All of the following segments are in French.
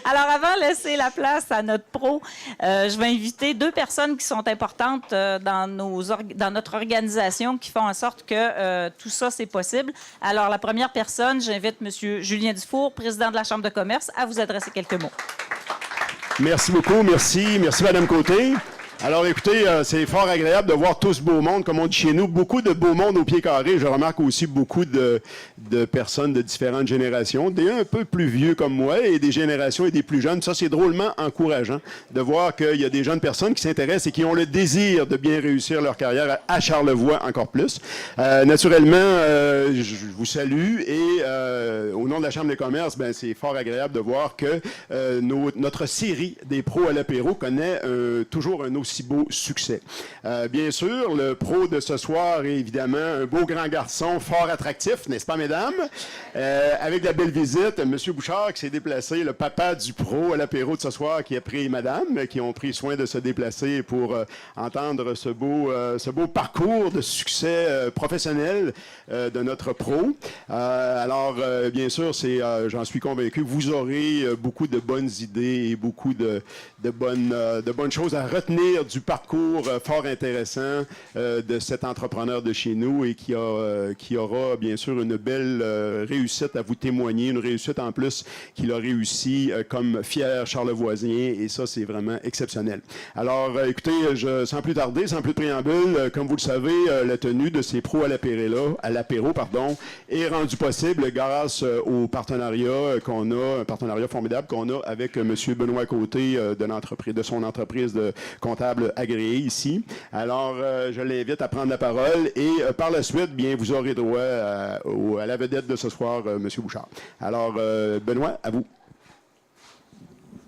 Alors, avant de laisser la place à notre pro, je vais inviter deux personnes qui sont importantes dans notre organisation, qui font en sorte que tout ça, c'est possible. Alors, la première personne, j'invite M. Julien Dufour, président de la Chambre de commerce, à vous adresser quelques mots. Merci beaucoup. Merci. Merci, Mme Côté. Alors, écoutez, c'est fort agréable de voir tout ce beau monde, comme on dit chez nous. Beaucoup de beau monde au pied carré. Je remarque aussi beaucoup de personnes de différentes générations, des un peu plus vieux comme moi et des générations et des plus jeunes. Ça, c'est drôlement encourageant de voir qu'il y a des jeunes personnes qui s'intéressent et qui ont le désir de bien réussir leur carrière à Charlevoix encore plus. Naturellement, je vous salue et au nom de la Chambre de commerce, ben, c'est fort agréable de voir que notre série des pros à l'apéro connaît toujours un aussi beau succès. Bien sûr, le pro de ce soir est évidemment un beau grand garçon fort attractif, n'est-ce pas, mesdames? Avec la belle visite, M. Bouchard qui s'est déplacé, le papa du pro à l'apéro de ce soir qui a pris madame, qui ont pris soin de se déplacer pour entendre ce beau parcours de succès professionnel de notre pro. Alors, bien sûr, j'en suis convaincu, vous aurez beaucoup de bonnes idées et beaucoup de bonnes choses à retenir du parcours fort intéressant de cet entrepreneur de chez nous et qui aura bien sûr une belle réussite à vous témoigner, une réussite en plus qu'il a réussi comme fier charlevoisien et ça c'est vraiment exceptionnel. Alors écoutez, sans plus tarder, sans plus de préambule, comme vous le savez, la tenue de ces pros à l'apéro, est rendue possible grâce au partenariat qu'on a, un partenariat formidable qu'on a avec M. Benoît Côté de son entreprise de comptable agréé ici. Alors, je l'invite à prendre la parole et par la suite, bien, vous aurez droit à la vedette de ce soir, M. Bouchard. Alors, Benoît, à vous.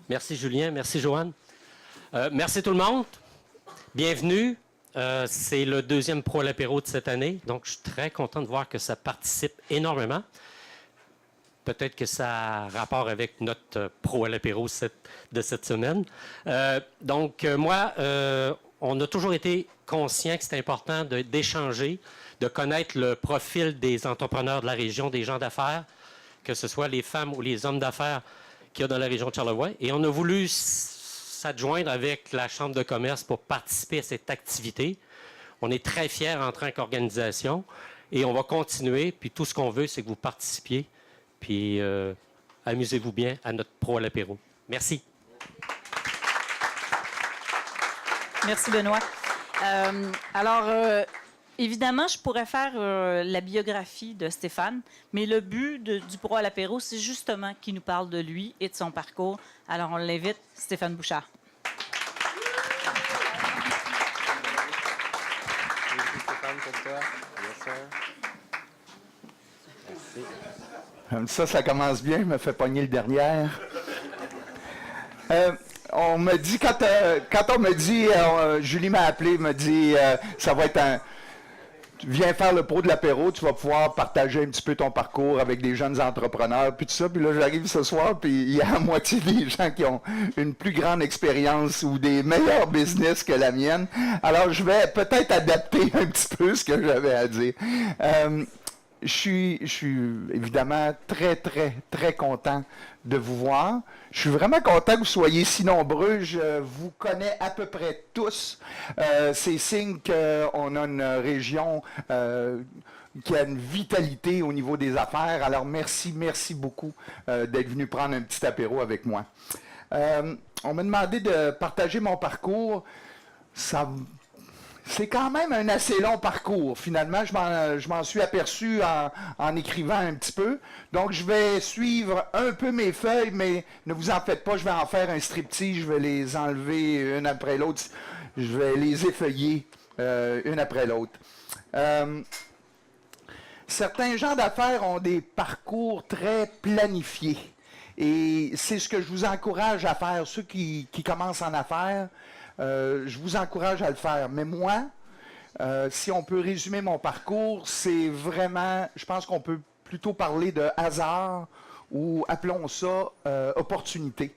Merci, Julien. Merci, Joanne. Merci tout le monde. Bienvenue. C'est le deuxième Pro à l'apéro de cette année, donc je suis très content de voir que ça participe énormément. Peut-être que ça a rapport avec notre Pro à l'apéro de cette semaine. Moi, on a toujours été conscient que c'est important d'échanger, de connaître le profil des entrepreneurs de la région, des gens d'affaires, que ce soit les femmes ou les hommes d'affaires qu'il y a dans la région de Charlevoix. Et on a voulu s'adjoindre avec la Chambre de commerce pour participer à cette activité. On est très fiers en tant qu'organisation et on va continuer. Puis tout ce qu'on veut, c'est que vous participiez. Puis, amusez-vous bien à notre Pro à l'apéro. Merci. Merci, Benoît. Évidemment, je pourrais faire la biographie de Stéphane, mais le but du Pro à l'apéro, c'est justement qu'il nous parle de lui et de son parcours. Alors, on l'invite, Stéphane Bouchard. Merci, Stéphane, pour toi. Bien sûr. Merci. Ça commence bien, je me fais pogner le derrière. On me dit, quand on me dit, Julie m'a appelé, me dit, ça va être viens faire le pro de l'apéro, tu vas pouvoir partager un petit peu ton parcours avec des jeunes entrepreneurs, puis tout ça. Puis là, j'arrive ce soir, puis il y a à moitié des gens qui ont une plus grande expérience ou des meilleurs business que la mienne. Alors, je vais peut-être adapter un petit peu ce que j'avais à dire. Je suis évidemment très, très, très content de vous voir. Je suis vraiment content que vous soyez si nombreux. Je vous connais à peu près tous. C'est signe qu'on a une région qui a une vitalité au niveau des affaires. Alors, merci beaucoup d'être venu prendre un petit apéro avec moi. On m'a demandé de partager mon parcours. C'est quand même un assez long parcours. Finalement, je m'en suis aperçu en écrivant un petit peu. Donc, je vais suivre un peu mes feuilles, mais ne vous en faites pas, je vais en faire un striptease. Je vais les enlever une après l'autre. Je vais les effeuiller une après l'autre. Certains gens d'affaires ont des parcours très planifiés. Et c'est ce que je vous encourage à faire. Ceux qui commencent en affaires, je vous encourage à le faire. Mais moi, si on peut résumer mon parcours, c'est vraiment, je pense qu'on peut plutôt parler de hasard ou appelons ça opportunité.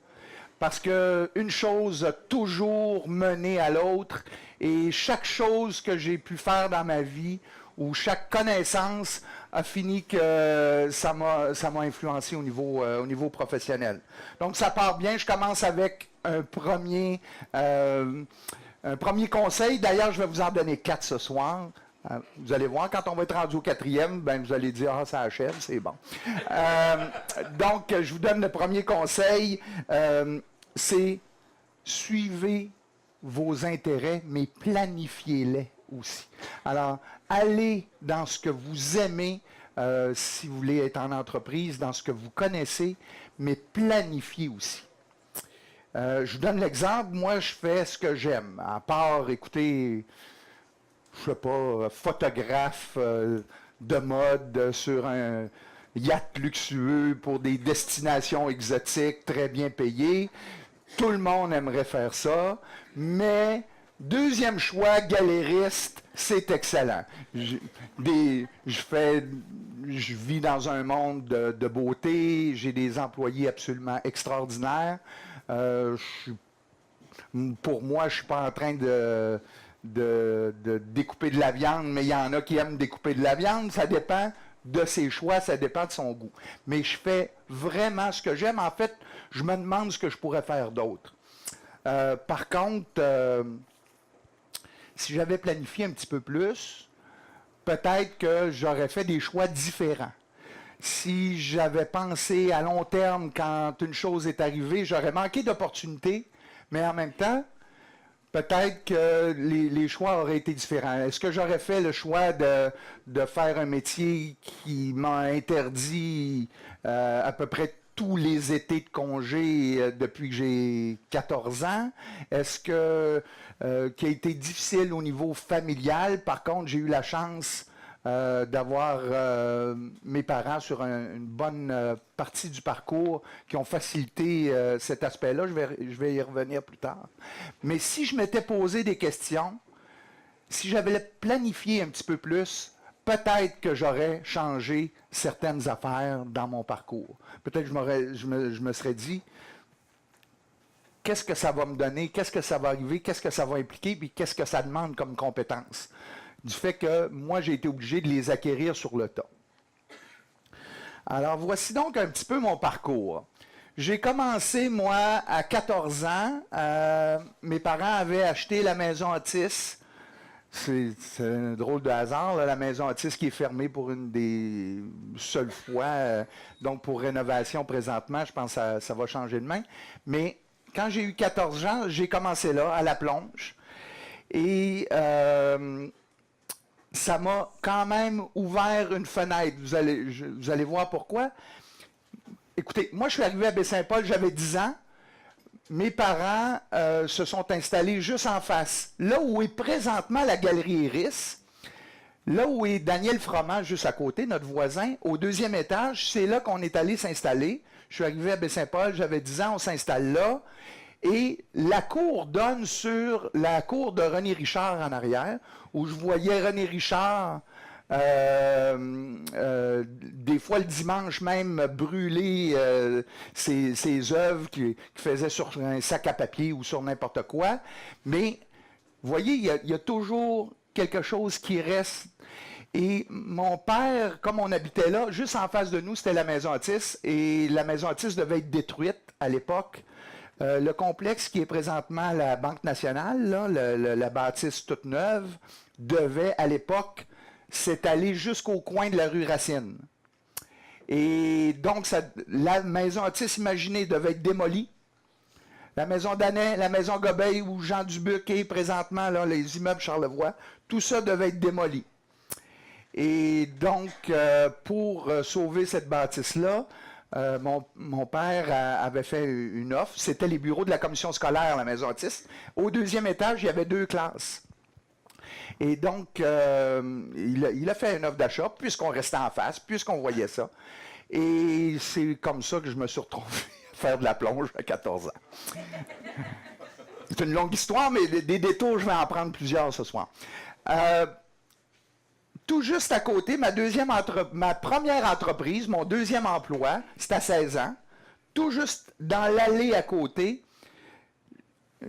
Parce qu'une chose a toujours mené à l'autre et chaque chose que j'ai pu faire dans ma vie ou chaque connaissance a fini que ça m'a influencé au niveau professionnel. Donc, ça part bien. Je commence avec un premier conseil. D'ailleurs, je vais vous en donner 4 ce soir. Vous allez voir, quand on va être rendu au 4e, ben, vous allez dire « Ah, ça achève, c'est bon. » Donc, je vous donne le premier conseil. C'est suivez vos intérêts, mais planifiez-les aussi. Alors, allez dans ce que vous aimez, si vous voulez être en entreprise, dans ce que vous connaissez, mais planifiez aussi. Je vous donne l'exemple. Moi, je fais ce que j'aime. À part, écoutez, je sais pas, photographe de mode sur un yacht luxueux pour des destinations exotiques très bien payées. Tout le monde aimerait faire ça, mais deuxième choix, galériste, c'est excellent. Je vis dans un monde de beauté, j'ai des employés absolument extraordinaires. Pour moi, je ne suis pas en train de découper de la viande, mais il y en a qui aiment découper de la viande. Ça dépend de ses choix, ça dépend de son goût. Mais je fais vraiment ce que j'aime. En fait, je me demande ce que je pourrais faire d'autre. Par contre, si j'avais planifié un petit peu plus, peut-être que j'aurais fait des choix différents. Si j'avais pensé à long terme quand une chose est arrivée, j'aurais manqué d'opportunités, mais en même temps, peut-être que les choix auraient été différents. Est-ce que j'aurais fait le choix de faire un métier qui m'a interdit à peu près tous les étés de congé depuis que j'ai 14 ans? Est-ce que qui a été difficile au niveau familial? Par contre, j'ai eu la chance d'avoir mes parents sur une bonne partie du parcours qui ont facilité cet aspect-là. Je vais y revenir plus tard. Mais si je m'étais posé des questions, si j'avais planifié un petit peu plus, peut-être que j'aurais changé certaines affaires dans mon parcours. Peut-être que je me serais dit, qu'est-ce que ça va me donner, qu'est-ce que ça va arriver, qu'est-ce que ça va impliquer, puis qu'est-ce que ça demande comme compétence. Du fait que moi, j'ai été obligé de les acquérir sur le tas. Alors, voici donc un petit peu mon parcours. J'ai commencé, moi, à 14 ans. Mes parents avaient acheté la maison Otis. C'est un drôle de hasard, là, la maison Otis qui est fermée pour une des seules fois. Donc, pour rénovation présentement, je pense que ça va changer de main. Mais quand j'ai eu 14 ans, j'ai commencé là, à la plonge. Et ça m'a quand même ouvert une fenêtre. Vous allez voir pourquoi. Écoutez, moi, je suis arrivé à Baie-Saint-Paul, j'avais 10 ans. Mes parents se sont installés juste en face. Là où est présentement la galerie Iris, là où est Daniel Froment, juste à côté, notre voisin, au 2e étage, c'est là qu'on est allé s'installer. Je suis arrivé à Baie-Saint-Paul, j'avais 10 ans, on s'installe là. Et la cour donne sur la cour de René Richard en arrière, où je voyais René Richard, des fois le dimanche même, brûler ses œuvres qu'il faisait sur un sac à papier ou sur n'importe quoi. Mais, vous voyez, il y a toujours quelque chose qui reste. Et mon père, comme on habitait là, juste en face de nous, c'était la maison Otis, et la maison Otis devait être détruite à l'époque. Le complexe qui est présentement la Banque nationale, là, la bâtisse toute neuve, devait à l'époque s'étaler jusqu'au coin de la rue Racine. Et donc, la maison Otis, imaginez, devait être démolie. La maison Danet, la maison Gobeil, où Jean Dubuc est présentement, là, les immeubles Charlevoix, tout ça devait être démoli. Et donc, pour sauver cette bâtisse-là, mon père avait fait une offre. C'était les bureaux de la commission scolaire, la maison Otis. Au 2e étage, il y avait 2 classes. Et donc, il a fait une offre d'achat, puisqu'on restait en face, puisqu'on voyait ça. Et c'est comme ça que je me suis retrouvé à faire de la plonge à 14 ans. C'est une longue histoire, mais des détours, je vais en prendre plusieurs ce soir. Tout juste à côté, ma première entreprise, mon 2e emploi, c'était à 16 ans. Tout juste dans l'allée à côté,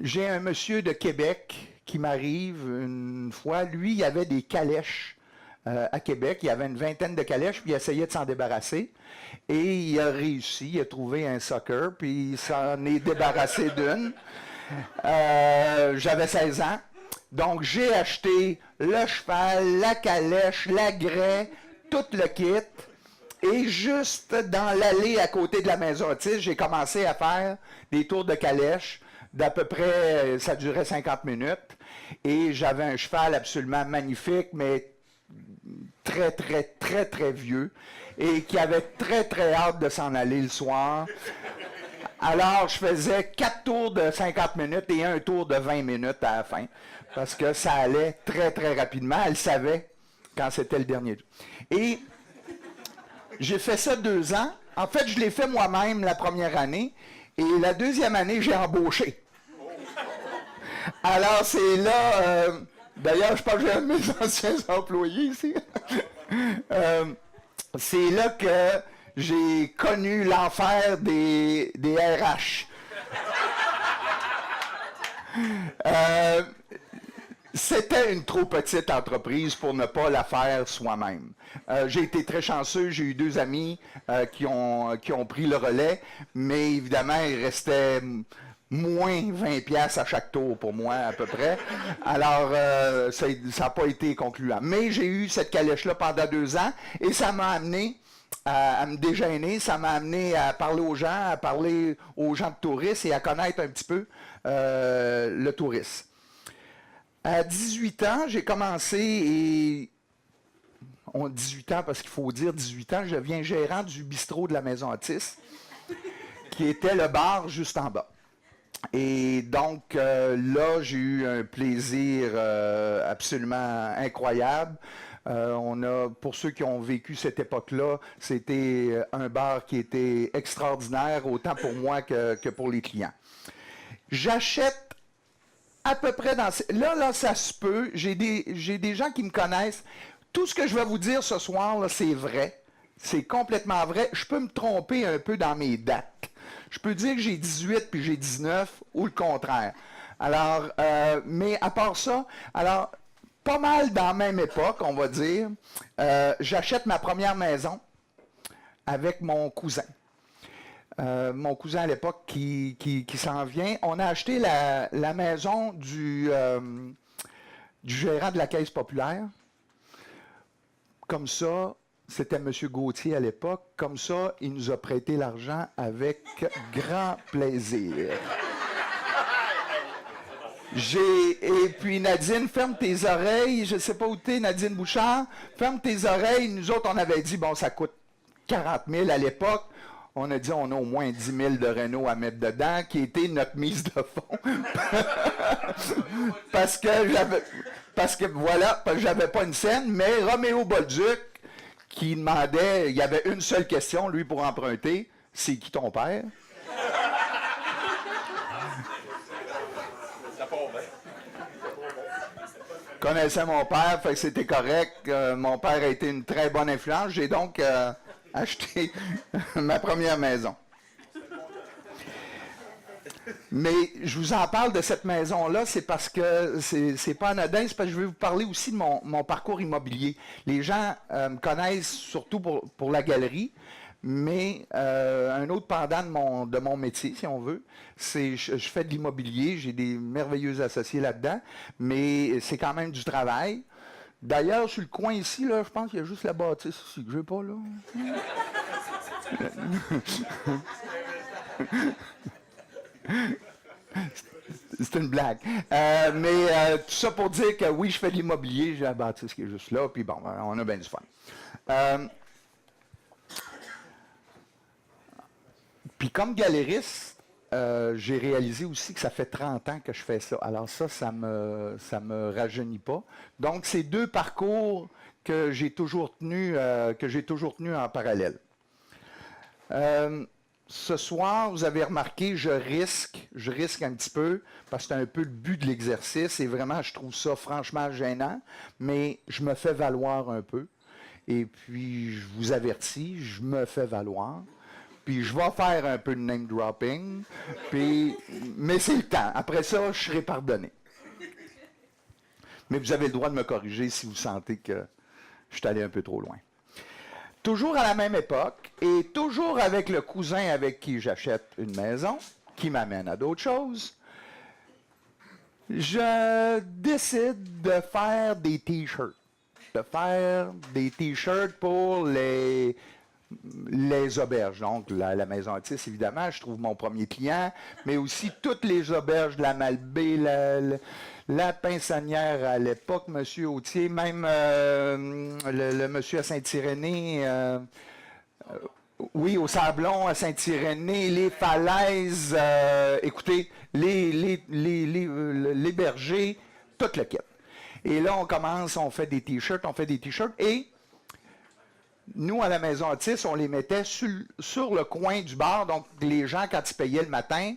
j'ai un monsieur de Québec qui m'arrive une fois. Lui, il avait des calèches à Québec. Il y avait une vingtaine de calèches, puis il essayait de s'en débarrasser. Et il a réussi, il a trouvé un sucker, puis il s'en est débarrassé d'une. J'avais 16 ans. Donc, j'ai acheté le cheval, la calèche, la grès, tout le kit. Et juste dans l'allée à côté de la maison autiste, j'ai commencé à faire des tours de calèche d'à peu près, ça durait 50 minutes. Et j'avais un cheval absolument magnifique, mais très, très, très, très vieux. Et qui avait très, très hâte de s'en aller le soir. Alors, je faisais 4 tours de 50 minutes et un tour de 20 minutes à la fin. Parce que ça allait très, très rapidement. Elle savait quand c'était le dernier. Et j'ai fait ça 2 ans. En fait, je l'ai fait moi-même la première année. Et la deuxième année, j'ai embauché. Alors, c'est là... D'ailleurs, je pense que j'ai un de mes anciens employés ici. C'est là que j'ai connu l'enfer des RH. C'était une trop petite entreprise pour ne pas la faire soi-même. J'ai été très chanceux, j'ai eu 2 amis qui ont pris le relais, mais évidemment, il restait moins 20$ à chaque tour pour moi, à peu près. Alors, ça n'a pas été concluant. Mais j'ai eu cette calèche-là pendant 2 ans, et ça m'a amené à me dégainer, ça m'a amené à parler aux gens de touristes et à connaître un petit peu le tourisme. À 18 ans, j'ai commencé et... On dit 18 ans parce qu'il faut dire 18 ans, je deviens gérant du bistrot de la Maison Autiste, qui était le bar juste en bas. Et donc, là, j'ai eu un plaisir absolument incroyable. Pour ceux qui ont vécu cette époque-là, c'était un bar qui était extraordinaire, autant pour moi que pour les clients. J'achète à peu près dans... Là, ça se peut. J'ai des gens qui me connaissent. Tout ce que je vais vous dire ce soir, là, c'est vrai. C'est complètement vrai. Je peux me tromper un peu dans mes dates. Je peux dire que j'ai 18 puis j'ai 19 ou le contraire. Alors, mais à part ça, alors, pas mal dans la même époque, on va dire, j'achète ma première maison avec mon cousin. Mon cousin à l'époque qui s'en vient. On a acheté la maison du gérant de la Caisse populaire. Comme ça, c'était M. Gauthier à l'époque. Comme ça, il nous a prêté l'argent avec grand plaisir. Et puis Nadine, ferme tes oreilles. Je ne sais pas où tu es, Nadine Bouchard. Ferme tes oreilles. Nous autres, on avait dit, bon, ça coûte 40 000 à l'époque. On a dit, on a au moins 10 000 de Renault à mettre dedans, qui était notre mise de fonds. parce que j'avais pas une scène, mais Roméo Bolduc, qui demandait, il y avait une seule question, lui, pour emprunter, c'est qui ton père? Connaissais mon père, fait que c'était correct. Mon père a été une très bonne influence. J'ai donc acheté ma première maison. Mais je vous en parle de cette maison-là, c'est parce que c'est pas anodin, c'est parce que je vais vous parler aussi de mon parcours immobilier. Les gens me connaissent surtout pour la galerie, mais un autre pendant de mon métier, si on veut, c'est je fais de l'immobilier, j'ai des merveilleux associés là-dedans, mais c'est quand même du travail. D'ailleurs, sur le coin ici, là, je pense qu'il y a juste la bâtisse ici que je n'ai pas, là. C'est une blague. Mais tout ça pour dire que oui, je fais de l'immobilier, j'ai la bâtisse qui est juste là, puis bon, on a bien du fun. Puis comme galériste, j'ai réalisé aussi que ça fait 30 ans que je fais ça. Alors ça me rajeunit pas. Donc, c'est 2 parcours que j'ai toujours tenu en parallèle. Ce soir, vous avez remarqué, je risque un petit peu, parce que c'est un peu le but de l'exercice, et vraiment, je trouve ça franchement gênant, mais je me fais valoir un peu. Et puis, je vous avertis, je me fais valoir. Puis je vais faire un peu de name dropping, mais c'est le temps. Après ça, je serai pardonné. Mais vous avez le droit de me corriger si vous sentez que je suis allé un peu trop loin. Toujours à la même époque, et toujours avec le cousin avec qui j'achète une maison, qui m'amène à d'autres choses, je décide de faire des T-shirts. De faire des T-shirts pour les auberges. Donc, la Maison Otis, évidemment, je trouve mon premier client, mais aussi toutes les auberges de la Malbaie, la Pinsonnière à l'époque, M. Autier, même le monsieur à Saint-Irénée, oui, au Sablon, à Saint-Irénée, les falaises, écoutez, les bergers, tout le kit. Et là, on fait des T-shirts, et nous, à la Maison Otis, on les mettait sur le coin du bar. Donc, les gens, quand ils payaient le matin,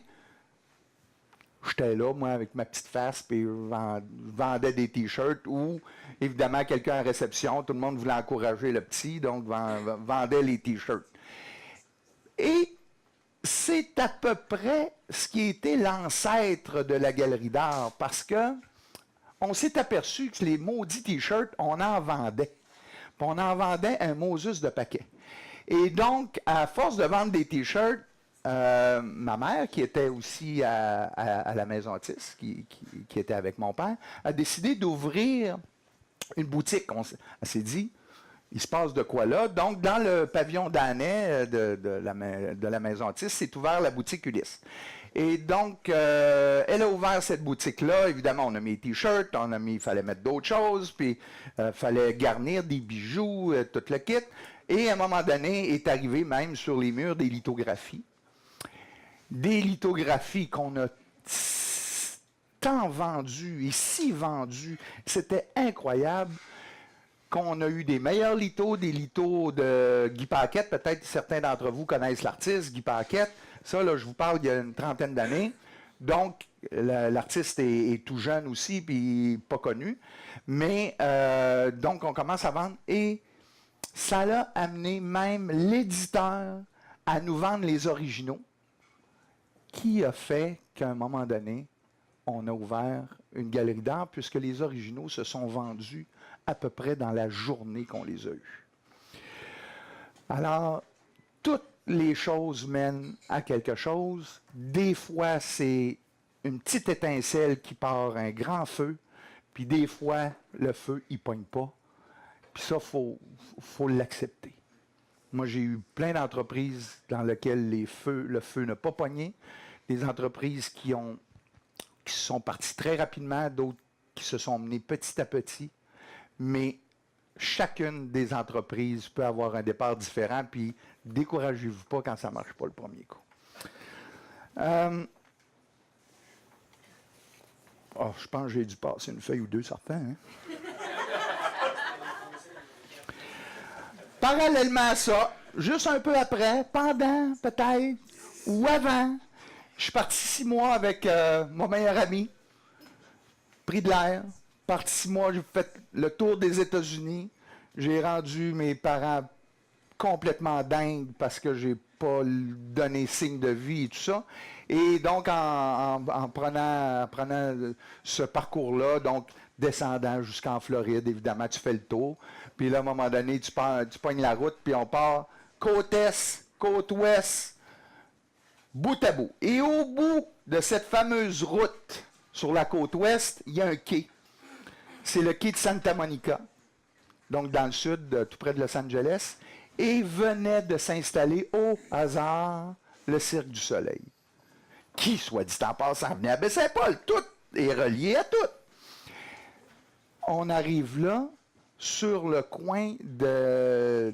j'étais là, moi, avec ma petite face, puis je vendais des T-shirts ou, évidemment, quelqu'un à réception, tout le monde voulait encourager le petit, donc vendait les T-shirts. Et c'est à peu près ce qui était l'ancêtre de la galerie d'art, parce que on s'est aperçu que les maudits T-shirts, on en vendait. Puis on en vendait un Moses de paquet. Et donc, à force de vendre des T-shirts, ma mère, qui était aussi à la Maison Otis, qui était avec mon père, a décidé d'ouvrir une boutique. Elle s'est dit, il se passe de quoi là? Donc, dans le pavillon d'Annay de la Maison Otis, s'est ouvert la boutique Ulysse. Et donc, elle a ouvert cette boutique-là. Évidemment, on a mis des T-shirts, il fallait mettre d'autres choses, puis il fallait garnir des bijoux, tout le kit. Et à un moment donné, est arrivé même sur les murs des lithographies. Des lithographies qu'on a tant vendues et si vendues. C'était incroyable qu'on a eu des meilleurs lithos, des lithos de Guy Paquette. Peut-être certains d'entre vous connaissent l'artiste, Guy Paquette. Ça, là, je vous parle il y a une trentaine d'années. Donc, l'artiste est tout jeune aussi, puis pas connu. Mais, donc, on commence à vendre. Et ça l'a amené même l'éditeur à nous vendre les originaux, qui a fait qu'à un moment donné, on a ouvert une galerie d'art, puisque les originaux se sont vendus à peu près dans la journée qu'on les a eus. Alors, toutes les choses mènent à quelque chose. Des fois, c'est une petite étincelle qui part un grand feu, puis des fois, le feu, il ne pogne pas. Puis ça, il faut l'accepter. Moi, j'ai eu plein d'entreprises dans lesquelles le feu n'a pas pogné. Des entreprises qui sont parties très rapidement, d'autres qui se sont menées petit à petit. Mais chacune des entreprises peut avoir un départ différent, puis découragez-vous pas quand ça ne marche pas le premier coup. Je pense que j'ai dû passer une feuille ou deux, certains. Hein? Parallèlement à ça, juste un peu après, pendant peut-être, ou avant, je suis parti 6 mois avec mon meilleur ami, pris de l'air, parti 6 mois, j'ai fait le tour des États-Unis, j'ai rendu mes parents complètement dingues parce que j'ai pas donné signe de vie et tout ça. Et donc, en prenant ce parcours-là, donc descendant jusqu'en Floride, évidemment, tu fais le tour. Puis là, à un moment donné, tu pognes la route, puis on part côte est, côte ouest, bout à bout. Et au bout de cette fameuse route sur la côte ouest, il y a un quai. C'est le quai de Santa Monica, donc dans le sud, tout près de Los Angeles. Et venait de s'installer au hasard le Cirque du Soleil, qui, soit dit en passant, venait à Baie-Saint-Paul. Tout est relié à tout. On arrive là, sur le coin de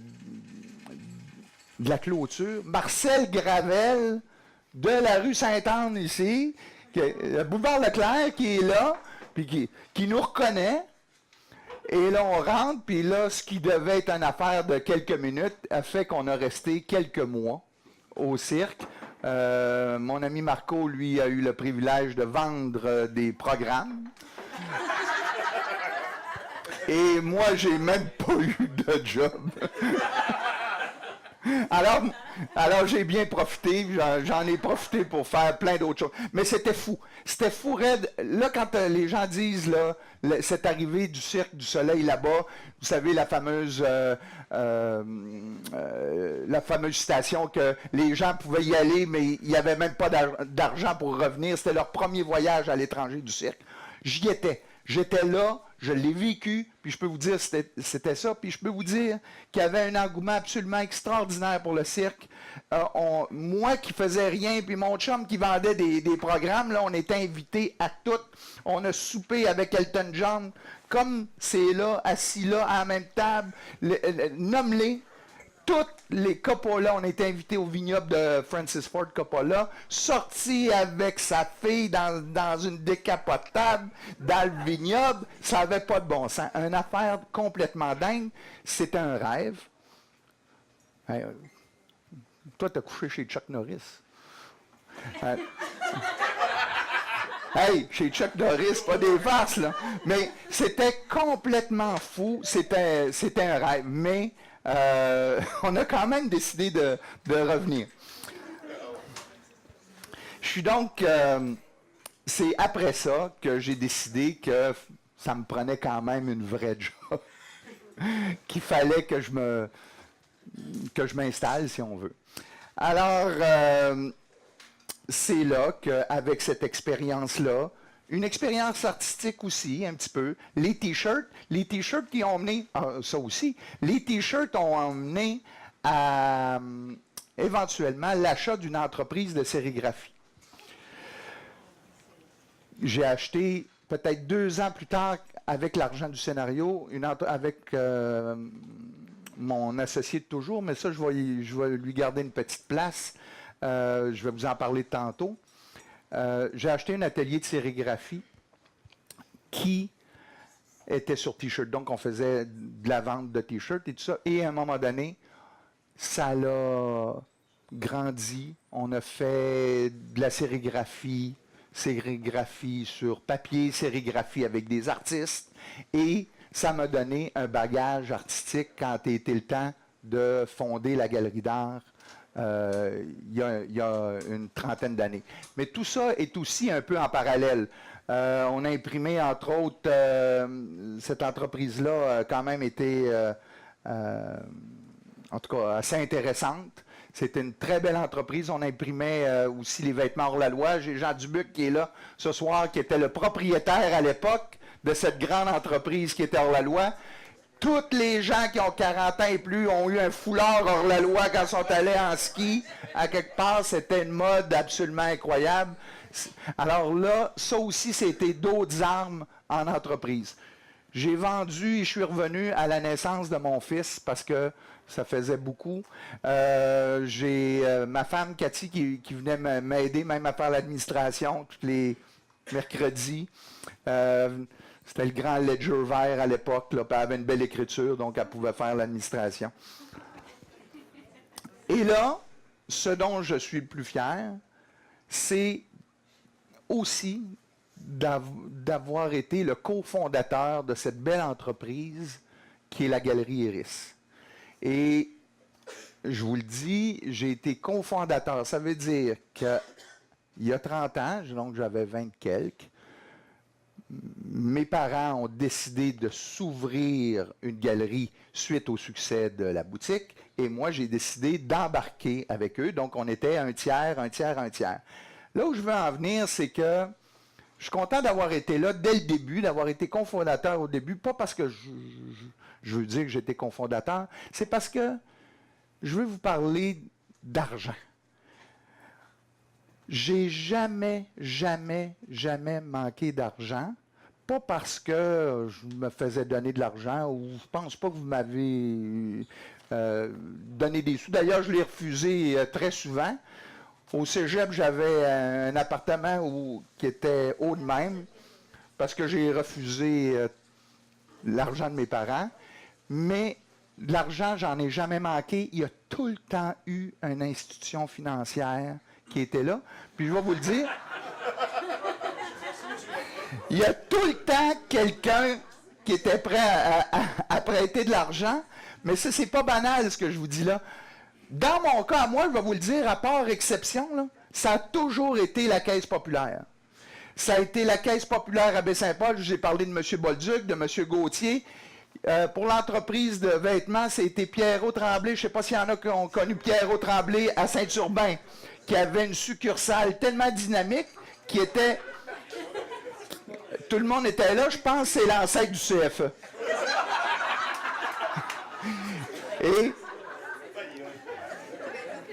la clôture. Marcel Gravel, de la rue Sainte-Anne ici, le boulevard Leclerc qui est là, puis qui nous reconnaît. Et là, on rentre, puis là, ce qui devait être une affaire de quelques minutes a fait qu'on a resté quelques mois au cirque. Mon ami Marco, lui, a eu le privilège de vendre des programmes. Et moi, j'ai même pas eu de job. Alors j'ai bien profité, j'en ai profité pour faire plein d'autres choses. Mais c'était fou. C'était fou raide. Là, quand les gens disent, là, cette arrivée du Cirque du Soleil là-bas, vous savez, la fameuse citation que les gens pouvaient y aller, mais il n'y avait même pas d'argent pour revenir. C'était leur premier voyage à l'étranger du cirque. J'y étais. J'étais là, je l'ai vécu, puis je peux vous dire c'était ça, puis je peux vous dire qu'il y avait un engouement absolument extraordinaire pour le cirque. Moi qui faisais rien, puis mon chum qui vendait des programmes, là, on était invités à tout. On a soupé avec Elton John, comme c'est là, assis là, à la même table. Nomme-les. Toutes les Coppola, on était invités au vignoble de Francis Ford Coppola, sorti avec sa fille dans une décapotable dans le vignoble. Ça n'avait pas de bon sens. Une affaire complètement dingue. C'était un rêve. Hey, toi, tu as couché chez Chuck Norris. Hey, chez Chuck Norris, pas des farces, là. Mais c'était complètement fou. C'était un rêve. Mais on a quand même décidé de revenir. Je suis donc... c'est après ça que j'ai décidé que ça me prenait quand même une vraie job. Qu'il fallait que je m'installe, si on veut. Alors, c'est là qu'avec cette expérience-là, une expérience artistique aussi, un petit peu. Les t-shirts qui ont mené, ça aussi, les t-shirts ont emmené à éventuellement l'achat d'une entreprise de sérigraphie. J'ai acheté peut-être 2 ans plus tard, avec l'argent du scénario, avec mon associé de toujours, mais ça, je vais lui garder une petite place. Je vais vous en parler tantôt. J'ai acheté un atelier de sérigraphie qui était sur T-shirt. Donc, on faisait de la vente de T-shirts et tout ça. Et à un moment donné, ça l'a grandi. On a fait de la sérigraphie sur papier, sérigraphie avec des artistes. Et ça m'a donné un bagage artistique quand a été le temps de fonder la Galerie d'art. Il y a une trentaine d'années. Mais tout ça est aussi un peu en parallèle. On a imprimé, entre autres, cette entreprise-là a quand même été, en tout cas, assez intéressante. C'était une très belle entreprise. On imprimait aussi les vêtements hors-la-loi. J'ai Jean Dubuc qui est là ce soir, qui était le propriétaire à l'époque de cette grande entreprise qui était hors-la-loi. Tous les gens qui ont 40 ans et plus ont eu un foulard hors-la-loi quand ils sont allés en ski. À quelque part, c'était une mode absolument incroyable. Alors là, ça aussi, c'était d'autres armes en entreprise. J'ai vendu et je suis revenu à la naissance de mon fils parce que ça faisait beaucoup. J'ai ma femme, Cathy, qui venait m'aider même à faire l'administration tous les mercredis. C'était le grand ledger vert à l'époque. Elle avait une belle écriture, donc elle pouvait faire l'administration. Et là, ce dont je suis le plus fier, c'est aussi d'avoir été le cofondateur de cette belle entreprise qui est la Galerie Iris. Et je vous le dis, j'ai été cofondateur. Ça veut dire qu'il y a 30 ans, donc j'avais 20 quelques, mes parents ont décidé de s'ouvrir une galerie suite au succès de la boutique et moi, j'ai décidé d'embarquer avec eux. Donc, on était un tiers, un tiers, un tiers. Là où je veux en venir, c'est que je suis content d'avoir été là dès le début, d'avoir été cofondateur au début, pas parce que je veux dire que j'étais cofondateur, c'est parce que je veux vous parler d'argent. J'ai jamais manqué d'argent. Pas parce que je me faisais donner de l'argent ou je pense pas que vous m'avez donné des sous. D'ailleurs, je l'ai refusé très souvent. Au cégep, j'avais un appartement qui était haut de même parce que j'ai refusé l'argent de mes parents. Mais de l'argent, j'en ai jamais manqué. Il y a tout le temps eu une institution financière qui était là. Puis je vais vous le dire, il y a tout le temps quelqu'un qui était prêt à prêter de l'argent, mais ça, c'est pas banal ce que je vous dis là. Dans mon cas, moi, je vais vous le dire, à part exception, là, ça a toujours été la Caisse populaire. Ça a été la Caisse populaire à Baie-Saint-Paul. J'ai parlé de M. Bolduc, de M. Gauthier. Pour l'entreprise de vêtements, c'était Pierrot Tremblay. Je ne sais pas s'il y en a qui ont connu Pierrot Tremblay à Saint-Urbain, qui avait une succursale tellement dynamique qui était... Tout le monde était là. Je pense que c'est l'ancêtre du CFE.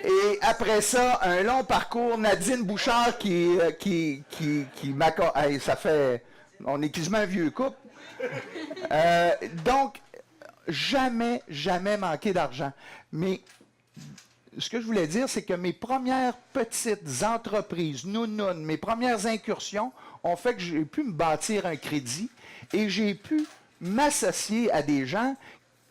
Et après ça, un long parcours, Nadine Bouchard qui m'accorde. Hey, ça fait... On est quasiment un vieux couple. Donc, jamais manqué d'argent. Mais ce que je voulais dire, c'est que mes premières petites entreprises, nounounes, mes premières incursions ont fait que j'ai pu me bâtir un crédit et j'ai pu m'associer à des gens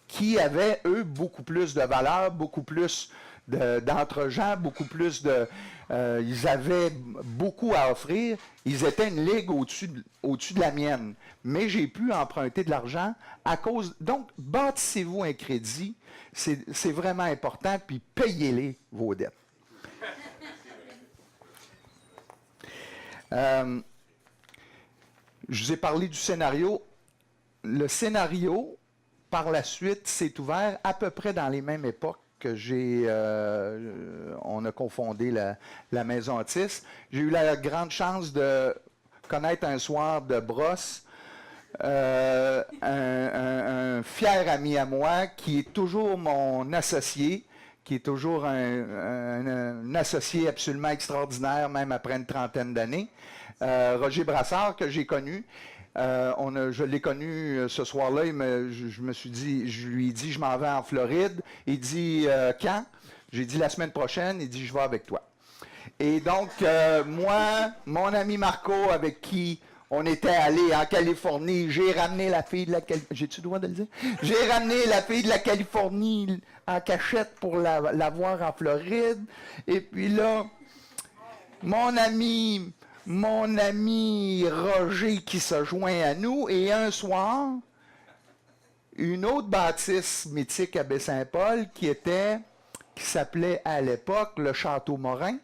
qui avaient, eux, beaucoup plus de valeur, beaucoup plus d'entre-gens, beaucoup plus de... ils avaient beaucoup à offrir. Ils étaient une ligue au-dessus de la mienne. Mais j'ai pu emprunter de l'argent à cause... Donc, bâtissez-vous un crédit. C'est vraiment important, puis payez-les vos dettes. Je vous ai parlé du scénario. Le scénario, par la suite, s'est ouvert à peu près dans les mêmes époques que on a confondé la Maison Otis. J'ai eu la grande chance de connaître un soir de brosse un fier ami à moi qui est toujours mon associé, qui est toujours un associé absolument extraordinaire, même après une trentaine d'années. Roger Brassard, que j'ai connu. Je l'ai connu ce soir-là, je lui ai dit, je m'en vais en Floride. Il dit, quand? J'ai dit, la semaine prochaine. Il dit, je vais avec toi. Et donc, moi, mon ami Marco, avec qui on était allé en Californie, j'ai ramené la fille de la Californie. J'ai-tu le droit de le dire? J'ai ramené la fille de la Californie en cachette pour la voir en Floride. Et puis là, mon ami Roger qui se joint à nous, et un soir, une autre bâtisse mythique à Baie-Saint-Paul qui s'appelait à l'époque le Château Morin.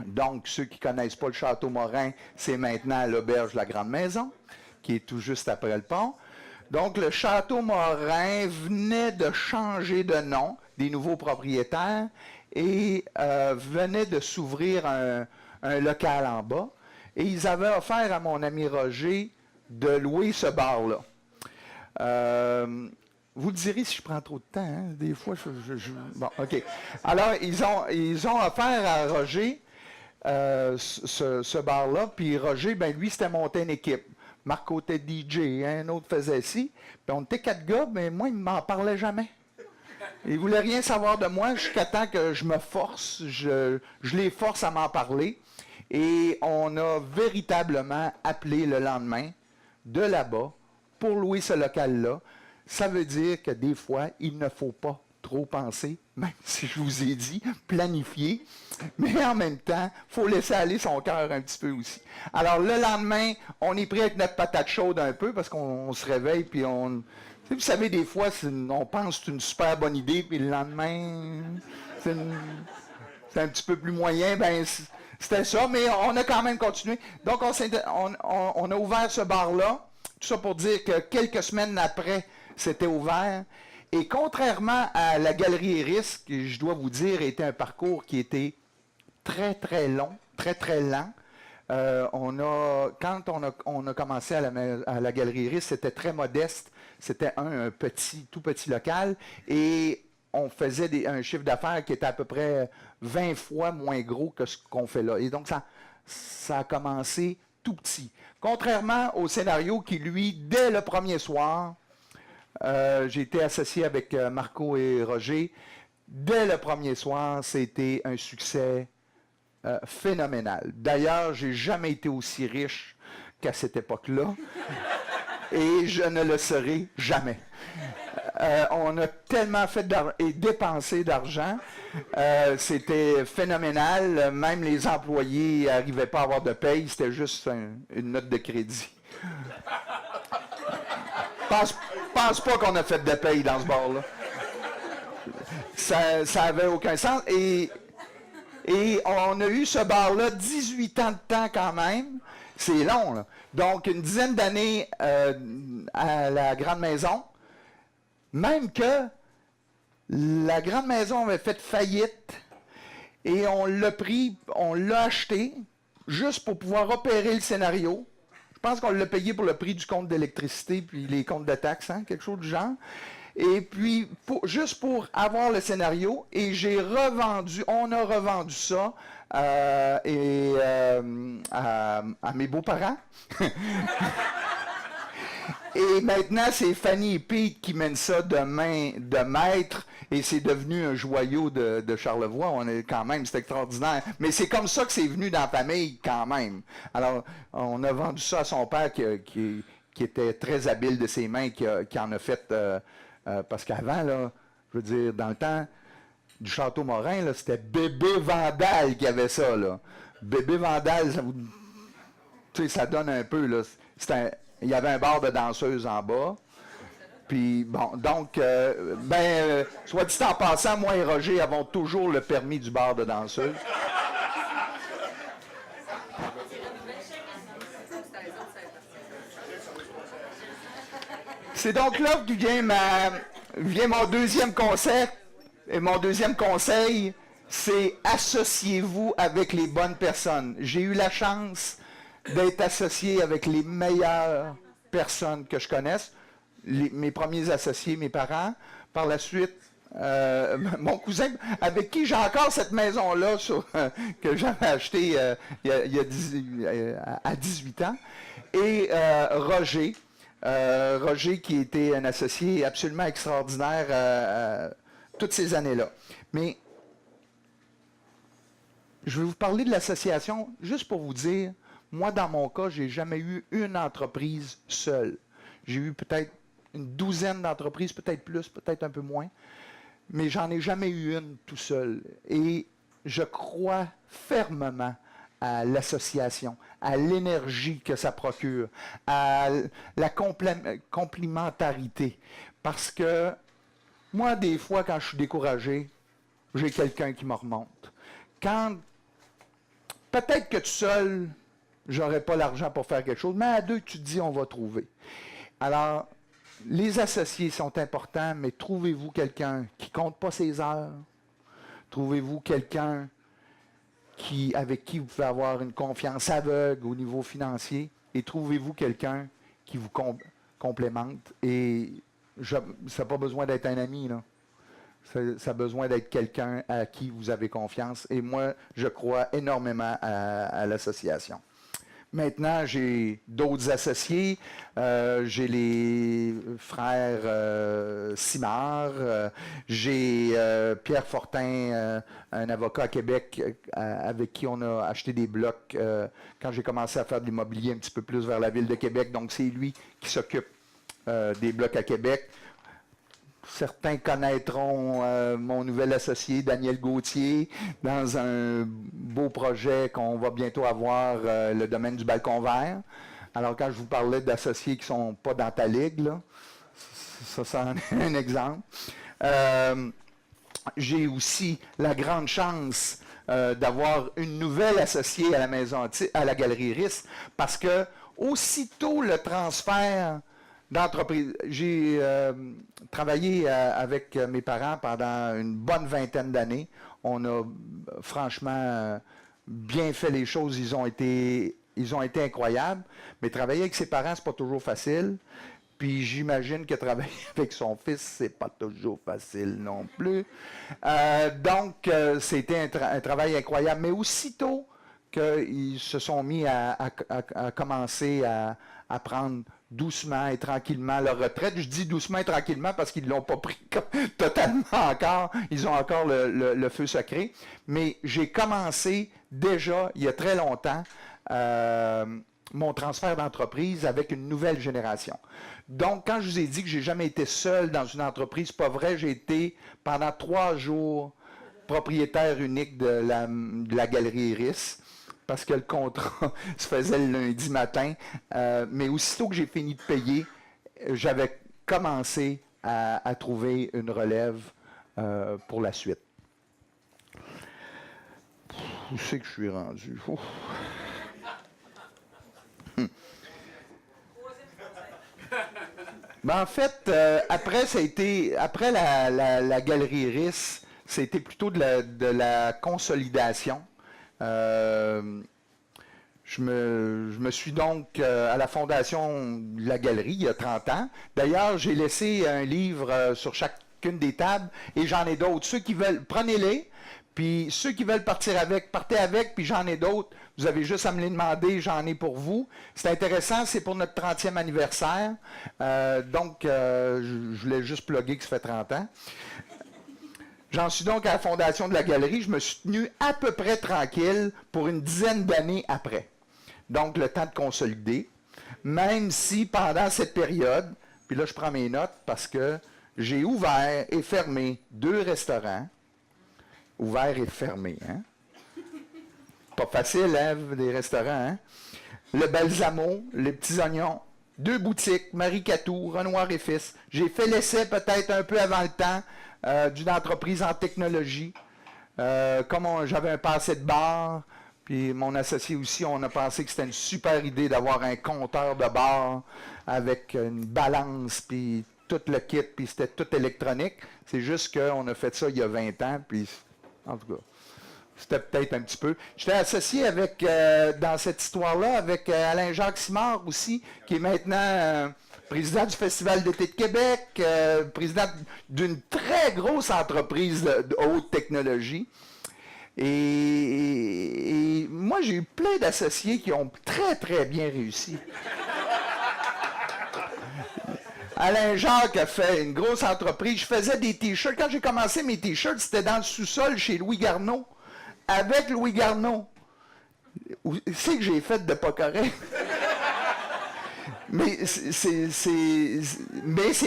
Donc, ceux qui ne connaissent pas le Château Morin, c'est maintenant l'Auberge de la Grande Maison, qui est tout juste après le pont. Donc, le Château Morin venait de changer de nom, des nouveaux propriétaires, et venait de s'ouvrir un local en bas, et ils avaient offert à mon ami Roger de louer ce bar-là. Vous le direz si je prends trop de temps, hein? Des fois, Bon, OK. Alors, ils ont offert à Roger ce bar-là, puis Roger, ben lui, c'était monté une équipe. Marco était DJ, un autre faisait ci, puis on était 4 gars, mais moi, il ne m'en parlait jamais. Il ne voulait rien savoir de moi jusqu'à temps que je me force, je les force à m'en parler. Et on a véritablement appelé le lendemain de là-bas pour louer ce local-là. Ça veut dire que des fois, il ne faut pas trop penser, même si je vous ai dit, planifier. Mais en même temps, il faut laisser aller son cœur un petit peu aussi. Alors le lendemain, on est pris avec notre patate chaude un peu parce qu'on se réveille puis on... Vous savez, des fois, on pense que c'est une super bonne idée, puis le lendemain, c'est un petit peu plus moyen. Ben, c'était ça, mais on a quand même continué. Donc, on a ouvert ce bar-là. Tout ça pour dire que quelques semaines après, c'était ouvert. Et contrairement à la Galerie Iris, qui, je dois vous dire, était un parcours qui était très, très long, très, très lent. Quand on a commencé à la Galerie Iris, c'était très modeste. C'était un tout petit local. Et on faisait un chiffre d'affaires qui était à peu près 20 fois moins gros que ce qu'on fait là. Et donc, ça a commencé tout petit. Contrairement au scénario qui, lui, dès le premier soir, j'ai été associé avec Marco et Roger. Dès le premier soir, c'était un succès phénoménal. D'ailleurs, j'ai jamais été aussi riche qu'à cette époque-là. Et je ne le serai jamais. On a tellement fait et dépensé d'argent. C'était phénoménal. Même les employés n'arrivaient pas à avoir de paye. C'était juste une note de crédit. Pense pas qu'on a fait de paye dans ce bar-là. ça avait aucun sens. Et on a eu ce bar-là 18 ans de temps quand même. C'est long, là. Donc, une dizaine d'années à la Grande Maison. Même que la Grande Maison avait fait faillite et on l'a pris, on l'a acheté juste pour pouvoir opérer le scénario. Je pense qu'on l'a payé pour le prix du compte d'électricité puis les comptes de taxes, hein, quelque chose du genre. Et puis, juste pour avoir le scénario, et on a revendu ça à mes beaux-parents. Et maintenant, c'est Fanny et Pete qui mènent ça de main de maître, et c'est devenu un joyau de Charlevoix. C'est extraordinaire. Mais c'est comme ça que c'est venu dans la famille, quand même. Alors, on a vendu ça à son père, qui était très habile de ses mains, qui en a fait... parce qu'avant, là, je veux dire, dans le temps du Château Morin, là, c'était Bébé Vandal qui avait ça, là. Bébé Vandal, ça donne un peu, là. Il y avait un bar de danseuses en bas. Puis, bon, donc, soit dit en passant, moi et Roger avons toujours le permis du bar de danseuses. C'est donc là que vient mon deuxième concept. Et mon deuxième conseil, c'est associez-vous avec les bonnes personnes. J'ai eu la chance d'être associé avec les meilleures personnes que je connaisse. Mes premiers associés, mes parents. Par la suite, mon cousin, avec qui j'ai encore cette maison-là que j'avais achetée à 18 ans. Et Roger. Roger qui était un associé absolument extraordinaire toutes ces années-là. Mais je vais vous parler de l'association juste pour vous dire, moi dans mon cas, j'ai jamais eu une entreprise seule. J'ai eu peut-être une douzaine d'entreprises, peut-être plus, peut-être un peu moins, mais j'en ai jamais eu une tout seul. Et je crois fermement à l'association, à l'énergie que ça procure, à la complémentarité. Parce que moi, des fois, quand je suis découragé, j'ai quelqu'un qui me remonte. Peut-être que tout seul, j'aurais pas l'argent pour faire quelque chose, mais à deux, tu te dis, on va trouver. Alors, les associés sont importants, mais trouvez-vous quelqu'un qui compte pas ses heures. Trouvez-vous quelqu'un avec qui vous pouvez avoir une confiance aveugle au niveau financier, et trouvez-vous quelqu'un qui vous complémente. Et ça n'a pas besoin d'être un ami, là. Ça a besoin d'être quelqu'un à qui vous avez confiance. Et moi, je crois énormément à l'association. Maintenant, j'ai d'autres associés. J'ai les frères Simard. J'ai Pierre Fortin, un avocat à Québec avec qui on a acheté des blocs quand j'ai commencé à faire de l'immobilier un petit peu plus vers la ville de Québec. Donc, c'est lui qui s'occupe des blocs à Québec. Certains connaîtront mon nouvel associé, Daniel Gauthier, dans un beau projet qu'on va bientôt avoir, le domaine du balcon vert. Alors, quand je vous parlais d'associés qui ne sont pas dans ta ligue, là, ça en est un exemple. J'ai aussi la grande chance d'avoir une nouvelle associée à la maison, à la Galerie Riss, parce que aussitôt le transfert d'entreprise. J'ai travaillé avec mes parents pendant une bonne vingtaine d'années. On a franchement bien fait les choses. Ils ont été incroyables. Mais travailler avec ses parents, c'est pas toujours facile. Puis j'imagine que travailler avec son fils, c'est pas toujours facile non plus. Donc, c'était un travail incroyable. Mais aussitôt qu'ils se sont mis à commencer à prendre doucement et tranquillement leur retraite. Je dis doucement et tranquillement parce qu'ils ne l'ont pas pris totalement encore. Ils ont encore le feu sacré. Mais j'ai commencé déjà, il y a très longtemps, mon transfert d'entreprise avec une nouvelle génération. Donc, quand je vous ai dit que j'ai jamais été seul dans une entreprise, c'est pas vrai, j'ai été pendant 3 jours propriétaire unique de la Galerie Riss, parce que le contrat se faisait le lundi matin. Mais aussitôt que j'ai fini de payer, j'avais commencé à trouver une relève pour la suite. Où c'est que je suis rendu? Ouf. Ben, en fait, après la galerie Iris, c'était plutôt de la consolidation. Je me suis donc à la fondation de la galerie il y a 30 ans. D'ailleurs, j'ai laissé un livre sur chacune des tables et j'en ai d'autres. Ceux qui veulent, prenez-les. Puis ceux qui veulent partir avec, partez avec, puis j'en ai d'autres. Vous avez juste à me les demander, j'en ai pour vous. C'est intéressant, c'est pour notre 30e anniversaire. Donc, je voulais juste plugger que ça fait 30 ans. J'en suis donc à la fondation de la galerie. Je me suis tenu à peu près tranquille pour une dizaine d'années après. Donc, le temps de consolider. Même si pendant cette période, puis là, je prends mes notes parce que j'ai ouvert et fermé 2 restaurants. Ouvert et fermé, hein? Pas facile, hein, des restaurants, hein? Le Balsamo, les Petits Oignons, 2 boutiques, Marie Catou, Renoir et Fils. J'ai fait l'essai peut-être un peu avant le temps d'une entreprise en technologie. Comme j'avais un passé de bar, puis mon associé aussi, on a pensé que c'était une super idée d'avoir un compteur de bar avec une balance, puis tout le kit, puis c'était tout électronique. C'est juste qu'on a fait ça il y a 20 ans, puis en tout cas, c'était peut-être un petit peu. J'étais associé avec, dans cette histoire-là, avec Alain-Jacques Simard aussi, qui est maintenant président du Festival d'été de Québec, président d'une très grosse entreprise de haute technologie. Et moi, j'ai eu plein d'associés qui ont très, très bien réussi. Alain Jacques a fait une grosse entreprise. Je faisais des T-shirts. Quand j'ai commencé mes T-shirts, c'était dans le sous-sol chez Louis Garneau. Avec Louis Garneau. C'est que j'ai fait de pas correct. Mais ces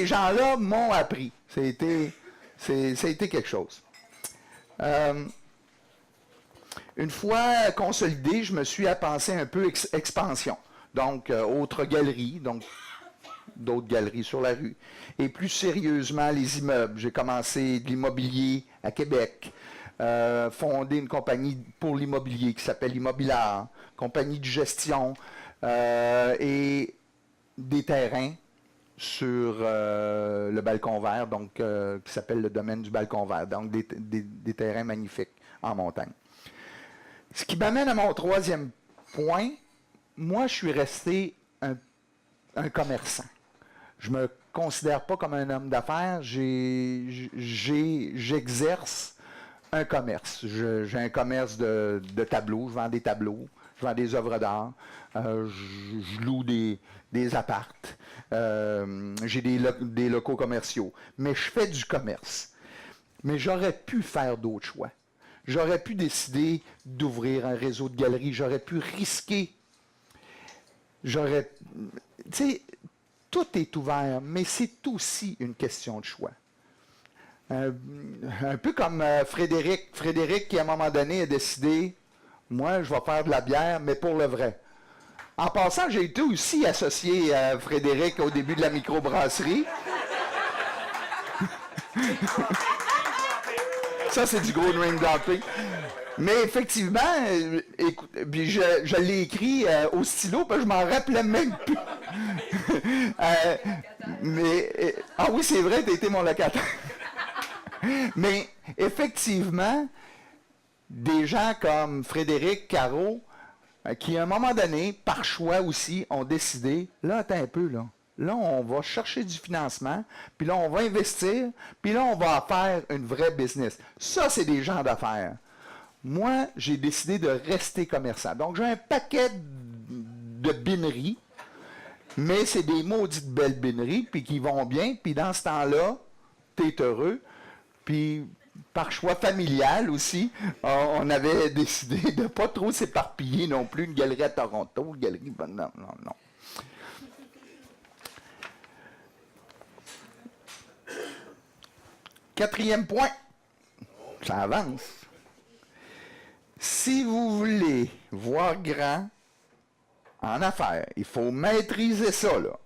gens-là m'ont appris. Ça a été quelque chose. Une fois consolidé, je me suis à penser un peu expansion. Donc, autre galerie, donc d'autres galeries sur la rue. Et plus sérieusement, les immeubles. J'ai commencé de l'immobilier à Québec, fondé une compagnie pour l'immobilier qui s'appelle Immobiliar, compagnie de gestion et des terrains sur le Balcon Vert, donc qui s'appelle le domaine du Balcon Vert, donc des terrains magnifiques en montagne. Ce qui m'amène à mon 3e point, moi je suis resté un commerçant. Je ne me considère pas comme un homme d'affaires, j'exerce un commerce. J'ai un commerce de tableaux, je vends des tableaux, je vends des œuvres d'art, je loue des appartes, j'ai des locaux commerciaux, mais je fais du commerce. Mais j'aurais pu faire d'autres choix. J'aurais pu décider d'ouvrir un réseau de galeries, j'aurais pu risquer. Tu sais, tout est ouvert, mais c'est aussi une question de choix. Un peu comme Frédéric. Frédéric qui, à un moment donné, a décidé, moi, je vais faire de la bière, mais pour le vrai. En passant, j'ai été aussi associé à Frédéric au début de la microbrasserie. Ça, c'est du gros name dropping. Mais effectivement, écoute, puis je l'ai écrit au stylo, parce que je m'en rappelais même plus. Ah oui, c'est vrai, tu as été mon locataire. Mais effectivement, des gens comme Frédéric Caro, qui à un moment donné, par choix aussi, ont décidé, là, attends un peu, là. Là, on va chercher du financement, puis là, on va investir, puis là, on va faire une vraie business. Ça, c'est des gens d'affaires. Moi, j'ai décidé de rester commerçant. Donc, j'ai un paquet de bineries, mais c'est des maudites belles bineries, puis qui vont bien, puis dans ce temps-là, tu es heureux. Puis, par choix familial aussi, on avait décidé de ne pas trop s'éparpiller non plus. Une galerie à Toronto, une galerie... Non. 4e point, ça avance. Si vous voulez voir grand en affaires, il faut maîtriser ça, là.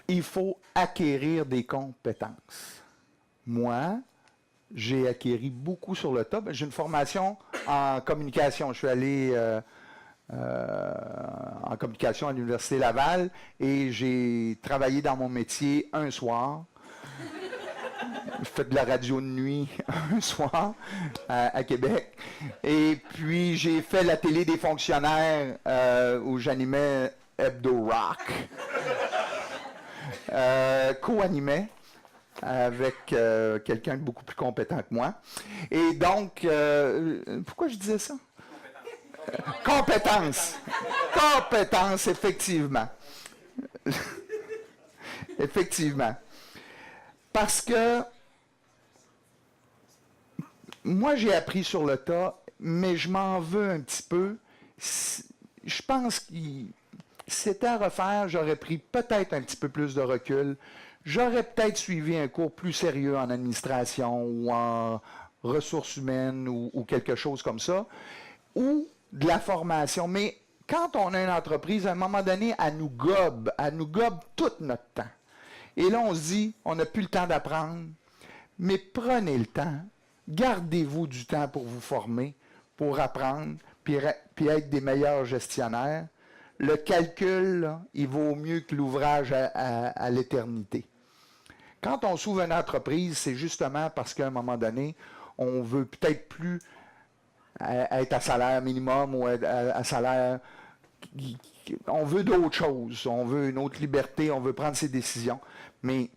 Il faut acquérir des compétences. moi, j'ai acquis beaucoup sur le tas. J'ai une formation en communication. Je suis allé en communication à l'Université Laval et j'ai travaillé dans mon métier un soir. Je fais de la radio de nuit un soir à Québec. Et puis, j'ai fait la télé des fonctionnaires où j'animais Hebdo Rock. Co-animais avec quelqu'un de beaucoup plus compétent que moi. Et donc, pourquoi je disais ça? Compétence. Compétence, effectivement. Effectivement. Parce que moi, j'ai appris sur le tas, mais je m'en veux un petit peu. Je pense que si c'était à refaire, j'aurais pris peut-être un petit peu plus de recul. J'aurais peut-être suivi un cours plus sérieux en administration ou en ressources humaines ou quelque chose comme ça, ou de la formation. Mais quand on a une entreprise, à un moment donné, elle nous gobe tout notre temps. Et là, on se dit, on n'a plus le temps d'apprendre, mais prenez le temps. Gardez-vous du temps pour vous former, pour apprendre, puis être des meilleurs gestionnaires. Le calcul, là, il vaut mieux que l'ouvrage à l'éternité. Quand on s'ouvre une entreprise, c'est justement parce qu'à un moment donné, on veut peut-être plus être à salaire minimum ou à salaire... On veut d'autres choses, on veut une autre liberté, on veut prendre ses décisions, mais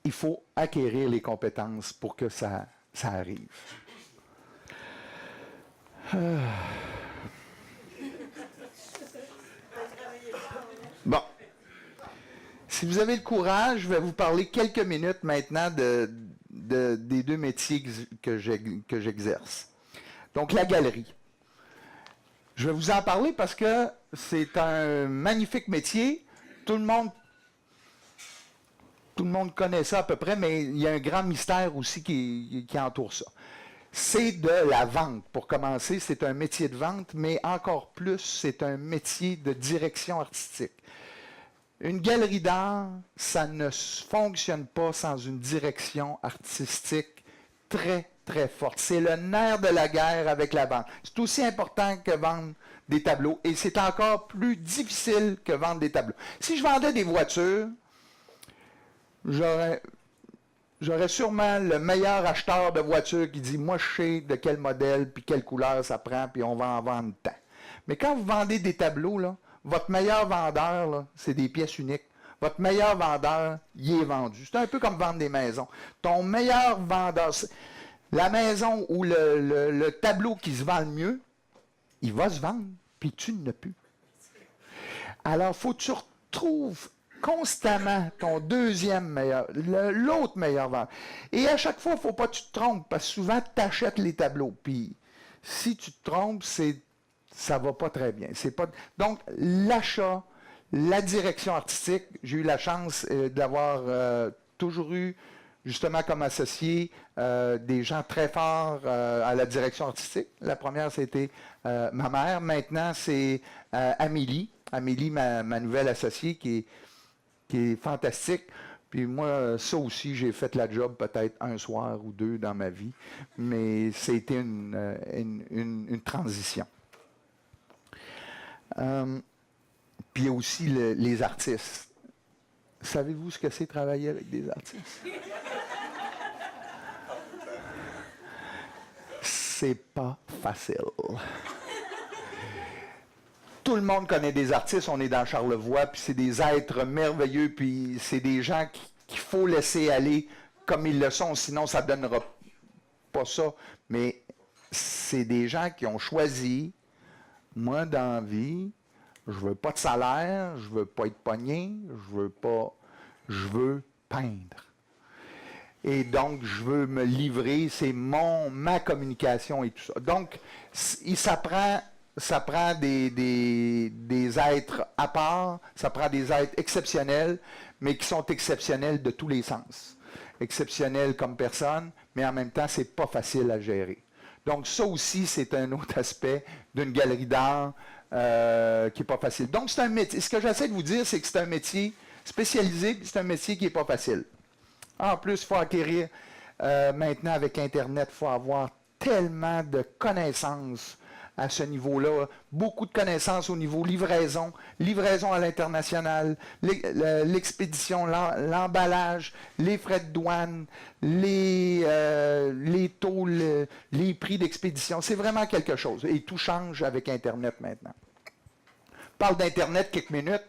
il faut acquérir les compétences pour que ça arrive. Bon. Si vous avez le courage, je vais vous parler quelques minutes maintenant des deux métiers que j'exerce. Donc, la galerie. Je vais vous en parler parce que c'est un magnifique métier. Tout le monde connaît ça à peu près, mais il y a un grand mystère aussi qui entoure ça. C'est de la vente. Pour commencer, c'est un métier de vente, mais encore plus, c'est un métier de direction artistique. Une galerie d'art, ça ne fonctionne pas sans une direction artistique très, très forte. C'est le nerf de la guerre avec la vente. C'est aussi important que vendre des tableaux et c'est encore plus difficile que vendre des tableaux. Si je vendais des voitures, j'aurais sûrement le meilleur acheteur de voitures qui dit « Moi, je sais de quel modèle, puis quelle couleur ça prend, puis on va en vendre tant. » Mais quand vous vendez des tableaux, là, votre meilleur vendeur, là, c'est des pièces uniques. Votre meilleur vendeur, il est vendu. C'est un peu comme vendre des maisons. Ton meilleur vendeur, la maison ou le tableau qui se vend le mieux, il va se vendre, puis tu ne l'as plus. Alors, il faut que tu retrouves constamment ton deuxième meilleur, l'autre meilleur vendeur. Et à chaque fois, il ne faut pas que tu te trompes, parce que souvent, tu achètes les tableaux. Puis, si tu te trompes, ça ne va pas très bien. Donc, l'achat, la direction artistique, j'ai eu la chance d'avoir toujours eu, justement comme associé, des gens très forts à la direction artistique. La première, c'était ma mère. Maintenant, c'est Amélie. Amélie, ma nouvelle associée, qui est fantastique. Puis moi, ça aussi, j'ai fait la job peut-être un soir ou deux dans ma vie. Mais c'était une transition. Puis il y a aussi les artistes. Savez-vous ce que c'est travailler avec des artistes? C'est pas facile. Tout le monde connaît des artistes, on est dans Charlevoix, puis c'est des êtres merveilleux, puis c'est des gens qu'il faut laisser aller comme ils le sont, sinon ça ne donnera pas ça. Mais c'est des gens qui ont choisi, moi dans la vie, je veux pas de salaire, je veux pas être pogné, je veux peindre. Et donc, je veux me livrer, c'est ma communication et tout ça. Donc, ça prend des êtres à part, ça prend des êtres exceptionnels, mais qui sont exceptionnels de tous les sens. Exceptionnels comme personne, mais en même temps, c'est pas facile à gérer. Donc, ça aussi, c'est un autre aspect d'une galerie d'art qui n'est pas facile. Donc, c'est un métier. Ce que j'essaie de vous dire, c'est que c'est un métier spécialisé, c'est un métier qui n'est pas facile. En plus, il faut acquérir Maintenant, avec Internet, il faut avoir tellement de connaissances à ce niveau-là. Beaucoup de connaissances au niveau livraison, livraison à l'international, l'expédition, l'emballage, les frais de douane, les taux, les prix d'expédition. C'est vraiment quelque chose. Et tout change avec Internet maintenant. On parle d'Internet quelques minutes.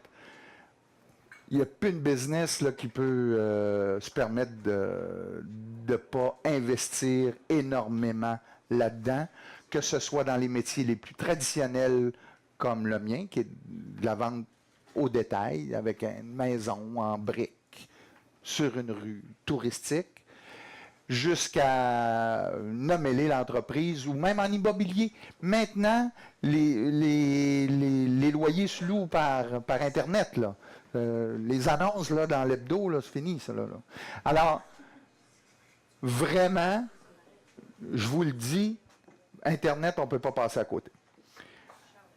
Il n'y a plus de business là, qui peut se permettre de ne pas investir énormément là-dedans, que ce soit dans les métiers les plus traditionnels comme le mien, qui est de la vente au détail, avec une maison en briques sur une rue touristique, jusqu'à nommer l'entreprise ou même en immobilier. Maintenant, les loyers se louent par Internet, là. Les annonces là, dans l'hebdo, là, c'est fini, ça. Là. Alors, vraiment, je vous le dis, Internet, on ne peut pas passer à côté.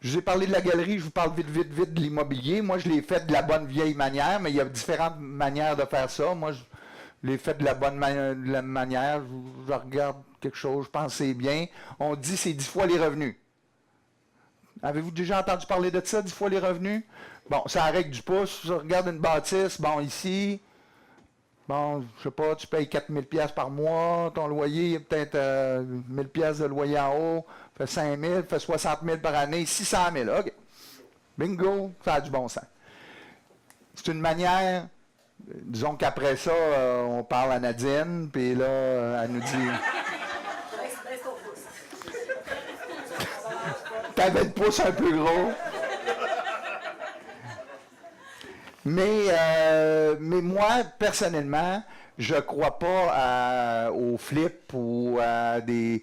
Je vous ai parlé de la galerie, je vous parle vite de l'immobilier. Moi, je l'ai fait de la bonne vieille manière, mais il y a différentes manières de faire ça. Moi, je l'ai fait de la bonne manière. Je regarde quelque chose, je pense que c'est bien. On dit c'est 10 fois les revenus. Avez-vous déjà entendu parler de ça, 10 fois les revenus? Bon, ça règle du pouce. Je regarde une bâtisse, bon, ici, bon, je sais pas, tu payes 4 000 $ par mois, ton loyer, il y a peut-être 1 000 $ de loyer en haut, fait 5 000, fait 60 000 par année, 600 000, OK. Bingo, ça a du bon sens. C'est une manière, disons qu'après ça, on parle à Nadine, puis là, elle nous dit... T'avais le pouce un peu gros. Mais moi, personnellement, je ne crois pas au flip ou à faire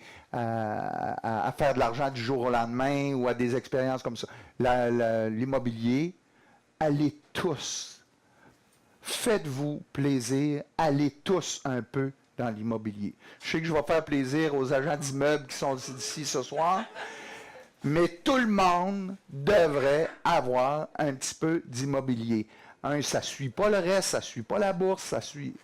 de l'argent du jour au lendemain ou à des expériences comme ça. L'immobilier, allez tous. Faites-vous plaisir. Allez tous un peu dans l'immobilier. Je sais que je vais faire plaisir aux agents d'immeubles qui sont ici ce soir. Mais tout le monde devrait avoir un petit peu d'immobilier. Ça ne suit pas le reste, ça ne suit pas la bourse, ça ne suit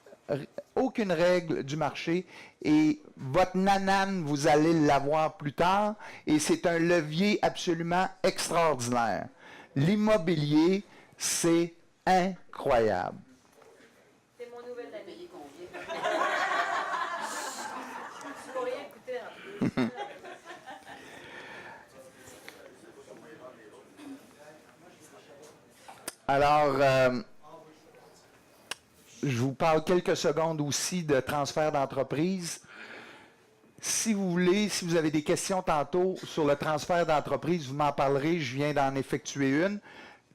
aucune règle du marché. Et votre nanane, vous allez l'avoir plus tard. Et c'est un levier absolument extraordinaire. L'immobilier, c'est incroyable. C'est mon nouvelle année. Tu pourrais écouter. Alors, je vous parle quelques secondes aussi de transfert d'entreprise. Si vous voulez, si vous avez des questions tantôt sur le transfert d'entreprise, vous m'en parlerez, je viens d'en effectuer une.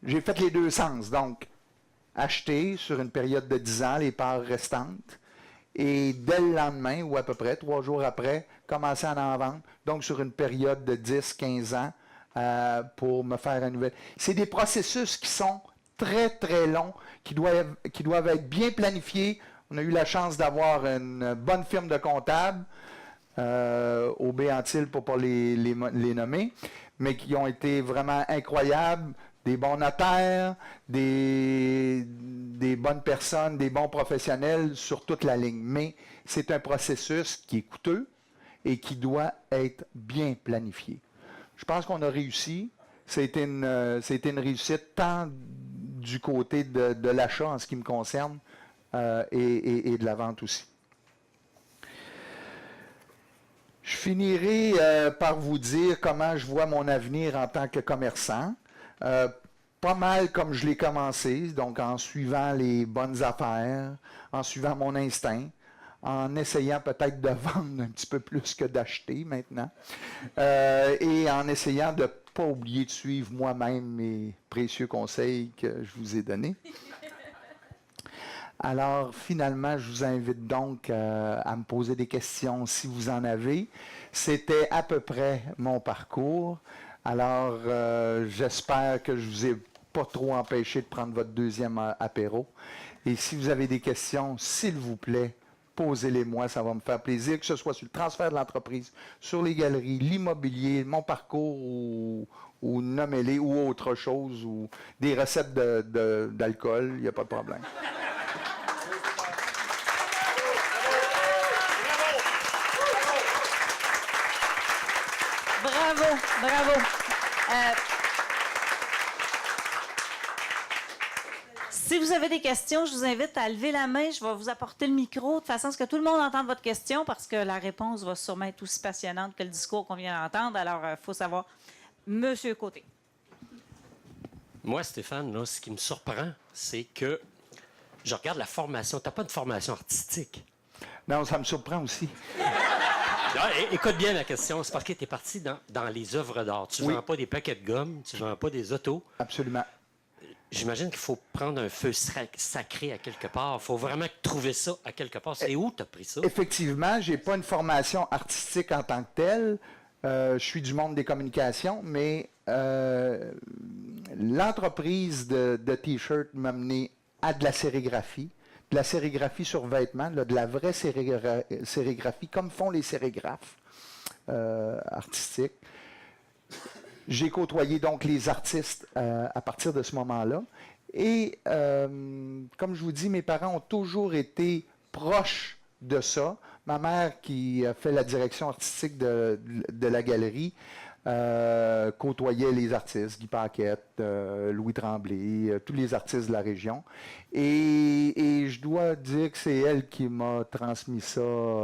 J'ai fait les deux sens, donc acheter sur une période de 10 ans les parts restantes et dès le lendemain, ou à peu près 3 jours après, commencer à en vendre, donc sur une période de 10-15 ans pour me faire un nouvel. C'est des processus qui sont très, très longs, qui doivent être bien planifiés. On a eu la chance d'avoir une bonne firme de comptables, au Béantil pour ne pas les nommer, mais qui ont été vraiment incroyables, des bons notaires, des bonnes personnes, des bons professionnels sur toute la ligne. Mais c'est un processus qui est coûteux et qui doit être bien planifié. Je pense qu'on a réussi. C'était une réussite tant du côté de l'achat en ce qui me concerne et de la vente aussi. Je finirai par vous dire comment je vois mon avenir en tant que commerçant. Pas mal comme je l'ai commencé, donc en suivant les bonnes affaires, en suivant mon instinct, en essayant peut-être de vendre un petit peu plus que d'acheter maintenant, et en essayant de ne pas oublier de suivre moi-même mes précieux conseils que je vous ai donnés. Alors, finalement, je vous invite donc à me poser des questions si vous en avez. C'était à peu près mon parcours. Alors, j'espère que je ne vous ai pas trop empêché de prendre votre deuxième apéro. Et si vous avez des questions, s'il vous plaît, posez-les-moi, ça va me faire plaisir, que ce soit sur le transfert de l'entreprise, sur les galeries, l'immobilier, mon parcours ou nommez-les, ou autre chose, ou des recettes d'alcool, il n'y a pas de problème. Bravo, bravo. Si vous avez des questions, je vous invite à lever la main. Je vais vous apporter le micro de façon à ce que tout le monde entende votre question parce que la réponse va sûrement être aussi passionnante que le discours qu'on vient d'entendre. Alors, il faut savoir. Monsieur Côté. Moi, Stéphane, là, ce qui me surprend, c'est que je regarde la formation. Tu n'as pas de formation artistique. Non, ça me surprend aussi. Ah, écoute bien ma question. C'est parce que tu es parti dans les œuvres d'art. Tu ne Oui. vends pas des paquets de gomme, tu ne vends pas des autos. Absolument. J'imagine qu'il faut prendre un feu sacré à quelque part. Il faut vraiment trouver ça à quelque part. C'est où tu as pris ça? Effectivement, j'ai pas une formation artistique en tant que telle. Je suis du monde des communications, mais l'entreprise de T-shirt m'a amené à de la sérigraphie sur vêtements, là, de la vraie sérigraphie, comme font les sérigraphes artistiques. J'ai côtoyé donc les artistes à partir de ce moment-là. Et comme je vous dis, mes parents ont toujours été proches de ça. Ma mère, qui a fait la direction artistique de la galerie, côtoyait les artistes, Guy Paquette, Louis Tremblay, tous les artistes de la région. Et je dois dire que c'est elle qui m'a transmis ça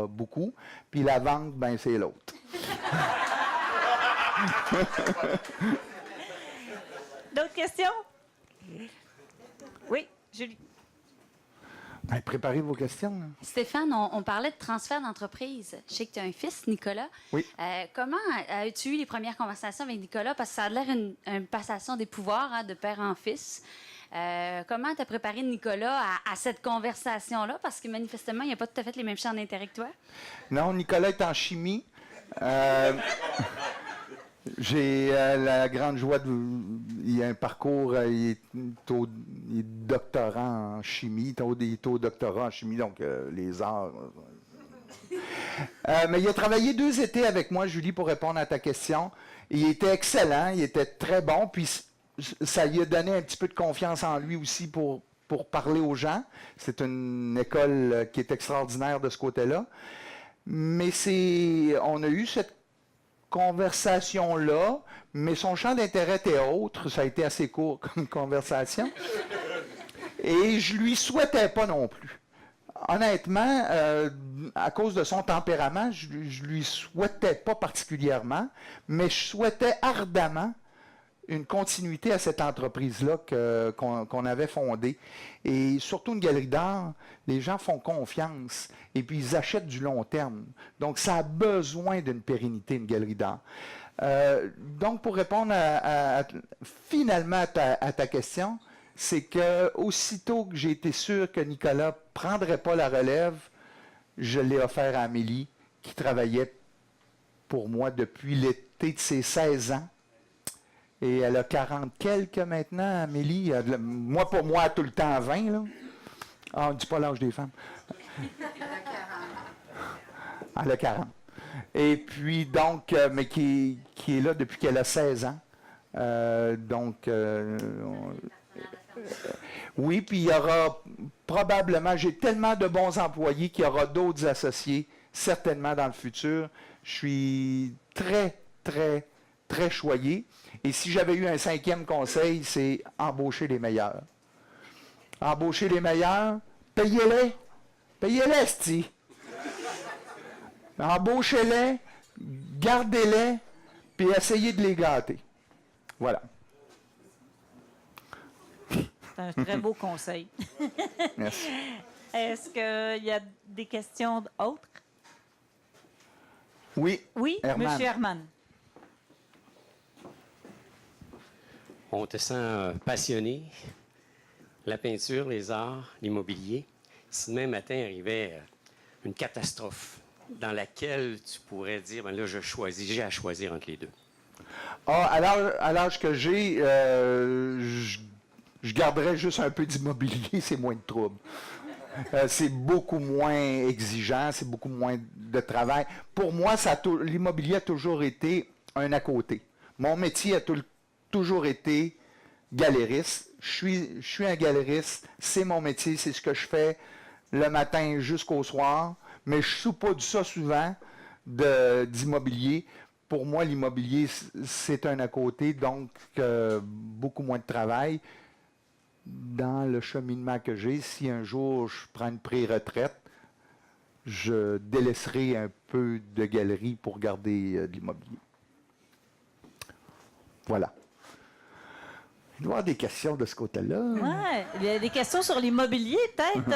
beaucoup. Puis la vente, ben c'est l'autre. D'autres questions? Oui, Julie. Ben, préparez vos questions. Là. Stéphane, on parlait de transfert d'entreprise. Je sais que tu as un fils, Nicolas. Oui. Comment as-tu eu les premières conversations avec Nicolas? Parce que ça a l'air une passation des pouvoirs, hein, de père en fils. Comment tu as préparé Nicolas à cette conversation-là? Parce que manifestement, il n'a pas tout à fait les mêmes champs d'intérêt que toi. Non, Nicolas est en chimie. J'ai la grande joie de... Il a un parcours, il est doctorant en chimie, il est au doctorat en chimie, donc les arts. Mais il a travaillé 2 étés avec moi, Julie, pour répondre à ta question. Il était excellent, il était très bon, puis ça lui a donné un petit peu de confiance en lui aussi pour parler aux gens. C'est une école qui est extraordinaire de ce côté-là. Mais on a eu cette conversation-là, mais son champ d'intérêt était autre. Ça a été assez court comme conversation. Et je lui souhaitais pas non plus. Honnêtement, à cause de son tempérament, je lui souhaitais pas particulièrement, mais je souhaitais ardemment une continuité à cette entreprise-là qu'on avait fondée. Et surtout une galerie d'art, les gens font confiance et puis ils achètent du long terme. Donc, ça a besoin d'une pérennité, une galerie d'art. Donc, pour répondre finalement à ta question, c'est que aussitôt que j'ai été sûr que Nicolas ne prendrait pas la relève, je l'ai offert à Amélie, qui travaillait pour moi depuis l'été de ses 16 ans. Et elle a 40 quelques maintenant, Amélie. Moi, pour moi, tout le temps à 20, là. Ah, on ne dit pas l'âge des femmes. Elle a 40. Et puis, donc, mais qui est là depuis qu'elle a 16 ans. Oui, puis il y aura probablement, j'ai tellement de bons employés qu'il y aura d'autres associés, certainement dans le futur. Je suis très, très, très choyé. Et si j'avais eu un 5e conseil, c'est embaucher les meilleurs. Embaucher les meilleurs, payez-les. Payez-les, c'ti. Embauchez-les, gardez-les, puis essayez de les gâter. Voilà. C'est un très beau conseil. Merci. Est-ce qu'il y a des questions autres? Oui. Oui, Herman. M. Herman. On te sent passionné. La peinture, les arts, l'immobilier. Si demain matin arrivait une catastrophe dans laquelle tu pourrais dire, ben là, j'ai à choisir entre les deux. Ah, à l'âge que j'ai, je garderais juste un peu d'immobilier, c'est moins de trouble. C'est beaucoup moins exigeant, c'est beaucoup moins de travail. Pour moi, l'immobilier a toujours été un à côté. Mon métier a toujours été galériste. Je suis un galériste, c'est mon métier, c'est ce que je fais le matin jusqu'au soir, mais je ne soupe pas de ça souvent d'immobilier pour moi, l'immobilier, c'est un à côté, donc beaucoup moins de travail. Dans le cheminement que j'ai, si un jour je prends une pré-retraite, je délaisserai un peu de galerie pour garder de l'immobilier. Voilà. Il doit y avoir des questions de ce côté-là. Ouais. Il y a des questions sur l'immobilier, peut-être?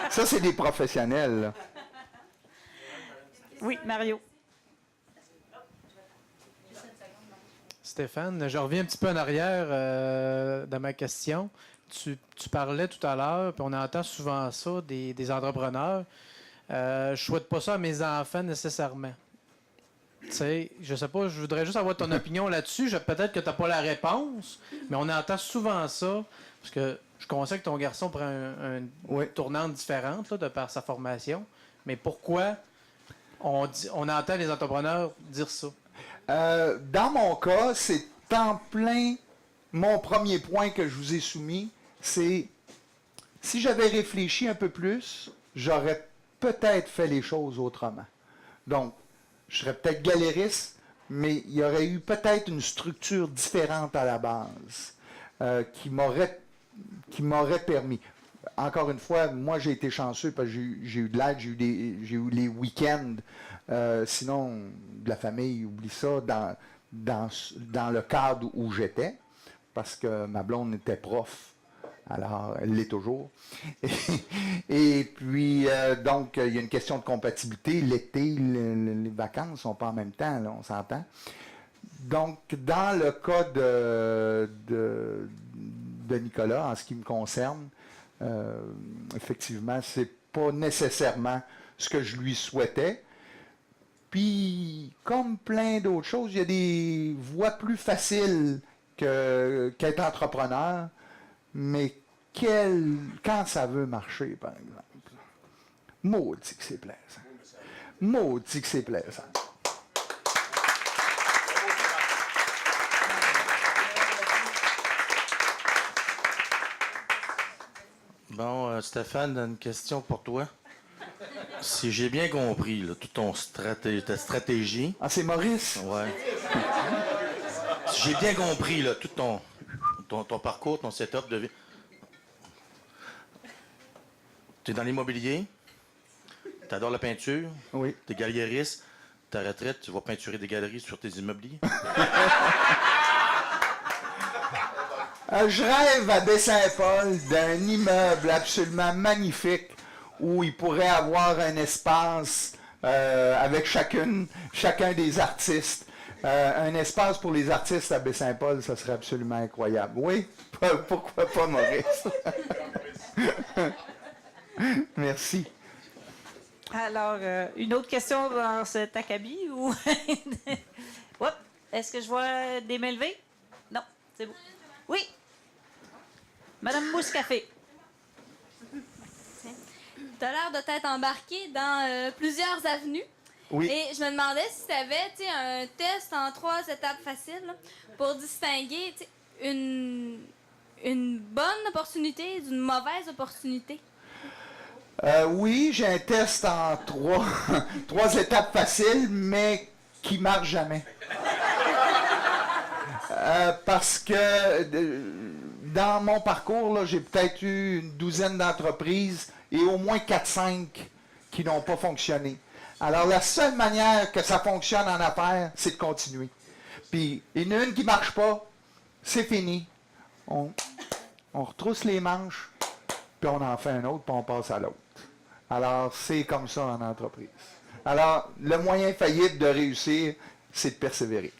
Ça, c'est des professionnels, là. Oui, Mario. Stéphane, je reviens un petit peu en arrière dans ma question. Tu parlais tout à l'heure, puis on entend souvent ça des entrepreneurs. Je ne souhaite pas ça à mes enfants nécessairement. Tu sais, je sais pas, je voudrais juste avoir ton opinion là-dessus. Peut-être que tu n'as pas la réponse, mais on entend souvent ça, parce que je constate que ton garçon prend une tournante différente là, de par sa formation. Mais pourquoi on entend les entrepreneurs dire ça? Dans mon cas, c'est en plein mon premier point que je vous ai soumis, c'est si j'avais réfléchi un peu plus, j'aurais peut-être fait les choses autrement. Donc, je serais peut-être galériste, mais il y aurait eu peut-être une structure différente à la base qui m'aurait permis. Encore une fois, moi, j'ai été chanceux parce que j'ai eu de l'aide, j'ai eu les week-ends. Sinon, de la famille, oublie ça, dans le cadre où j'étais, parce que ma blonde était prof. Alors, elle l'est toujours. Et puis, donc, il y a une question de compatibilité. L'été, les vacances ne sont pas en même temps, là, on s'entend. Donc, dans le cas de Nicolas, en ce qui me concerne, effectivement, c'est pas nécessairement ce que je lui souhaitais. Puis, comme plein d'autres choses, il y a des voies plus faciles qu'être entrepreneur, mais quand ça veut marcher, par exemple. Maudit que c'est plaisant. Maudit que c'est plaisant. Bon, Stéphane, une question pour toi. Si j'ai bien compris, là, toute ta stratégie... Ah, c'est Maurice? Ouais. Si j'ai bien compris, là, tout ton parcours, ton setup de vie... Tu es dans l'immobilier, tu adores la peinture, oui. Tu es galériste, ta retraite, tu vas peinturer des galeries sur tes immobiliers. Je rêve à Baie-Saint-Paul d'un immeuble absolument magnifique où il pourrait avoir un espace avec chacun des artistes. Un espace pour les artistes à Baie-Saint-Paul, ça serait absolument incroyable. Oui, pourquoi pas, Maurice? Merci. Alors, une autre question dans cet acabit ou... Oups, est-ce que je vois des mains levées? Non, c'est bon. Oui. Madame Mouscafé. Tu as l'air de t'être embarqué dans plusieurs avenues. Oui. Et je me demandais si tu avais un test en 3 étapes faciles là, pour distinguer une bonne opportunité d'une mauvaise opportunité. Oui, j'ai un test en 3 étapes faciles, mais qui ne marche jamais. Parce que dans mon parcours, là, j'ai peut-être eu une douzaine d'entreprises et au moins 4-5 qui n'ont pas fonctionné. Alors, la seule manière que ça fonctionne en affaires, c'est de continuer. Puis, il y en a une qui ne marche pas, c'est fini. On retrousse les manches, puis on en fait un autre, puis on passe à l'autre. Alors, c'est comme ça en entreprise. Alors, le moyen faillible de réussir, c'est de persévérer.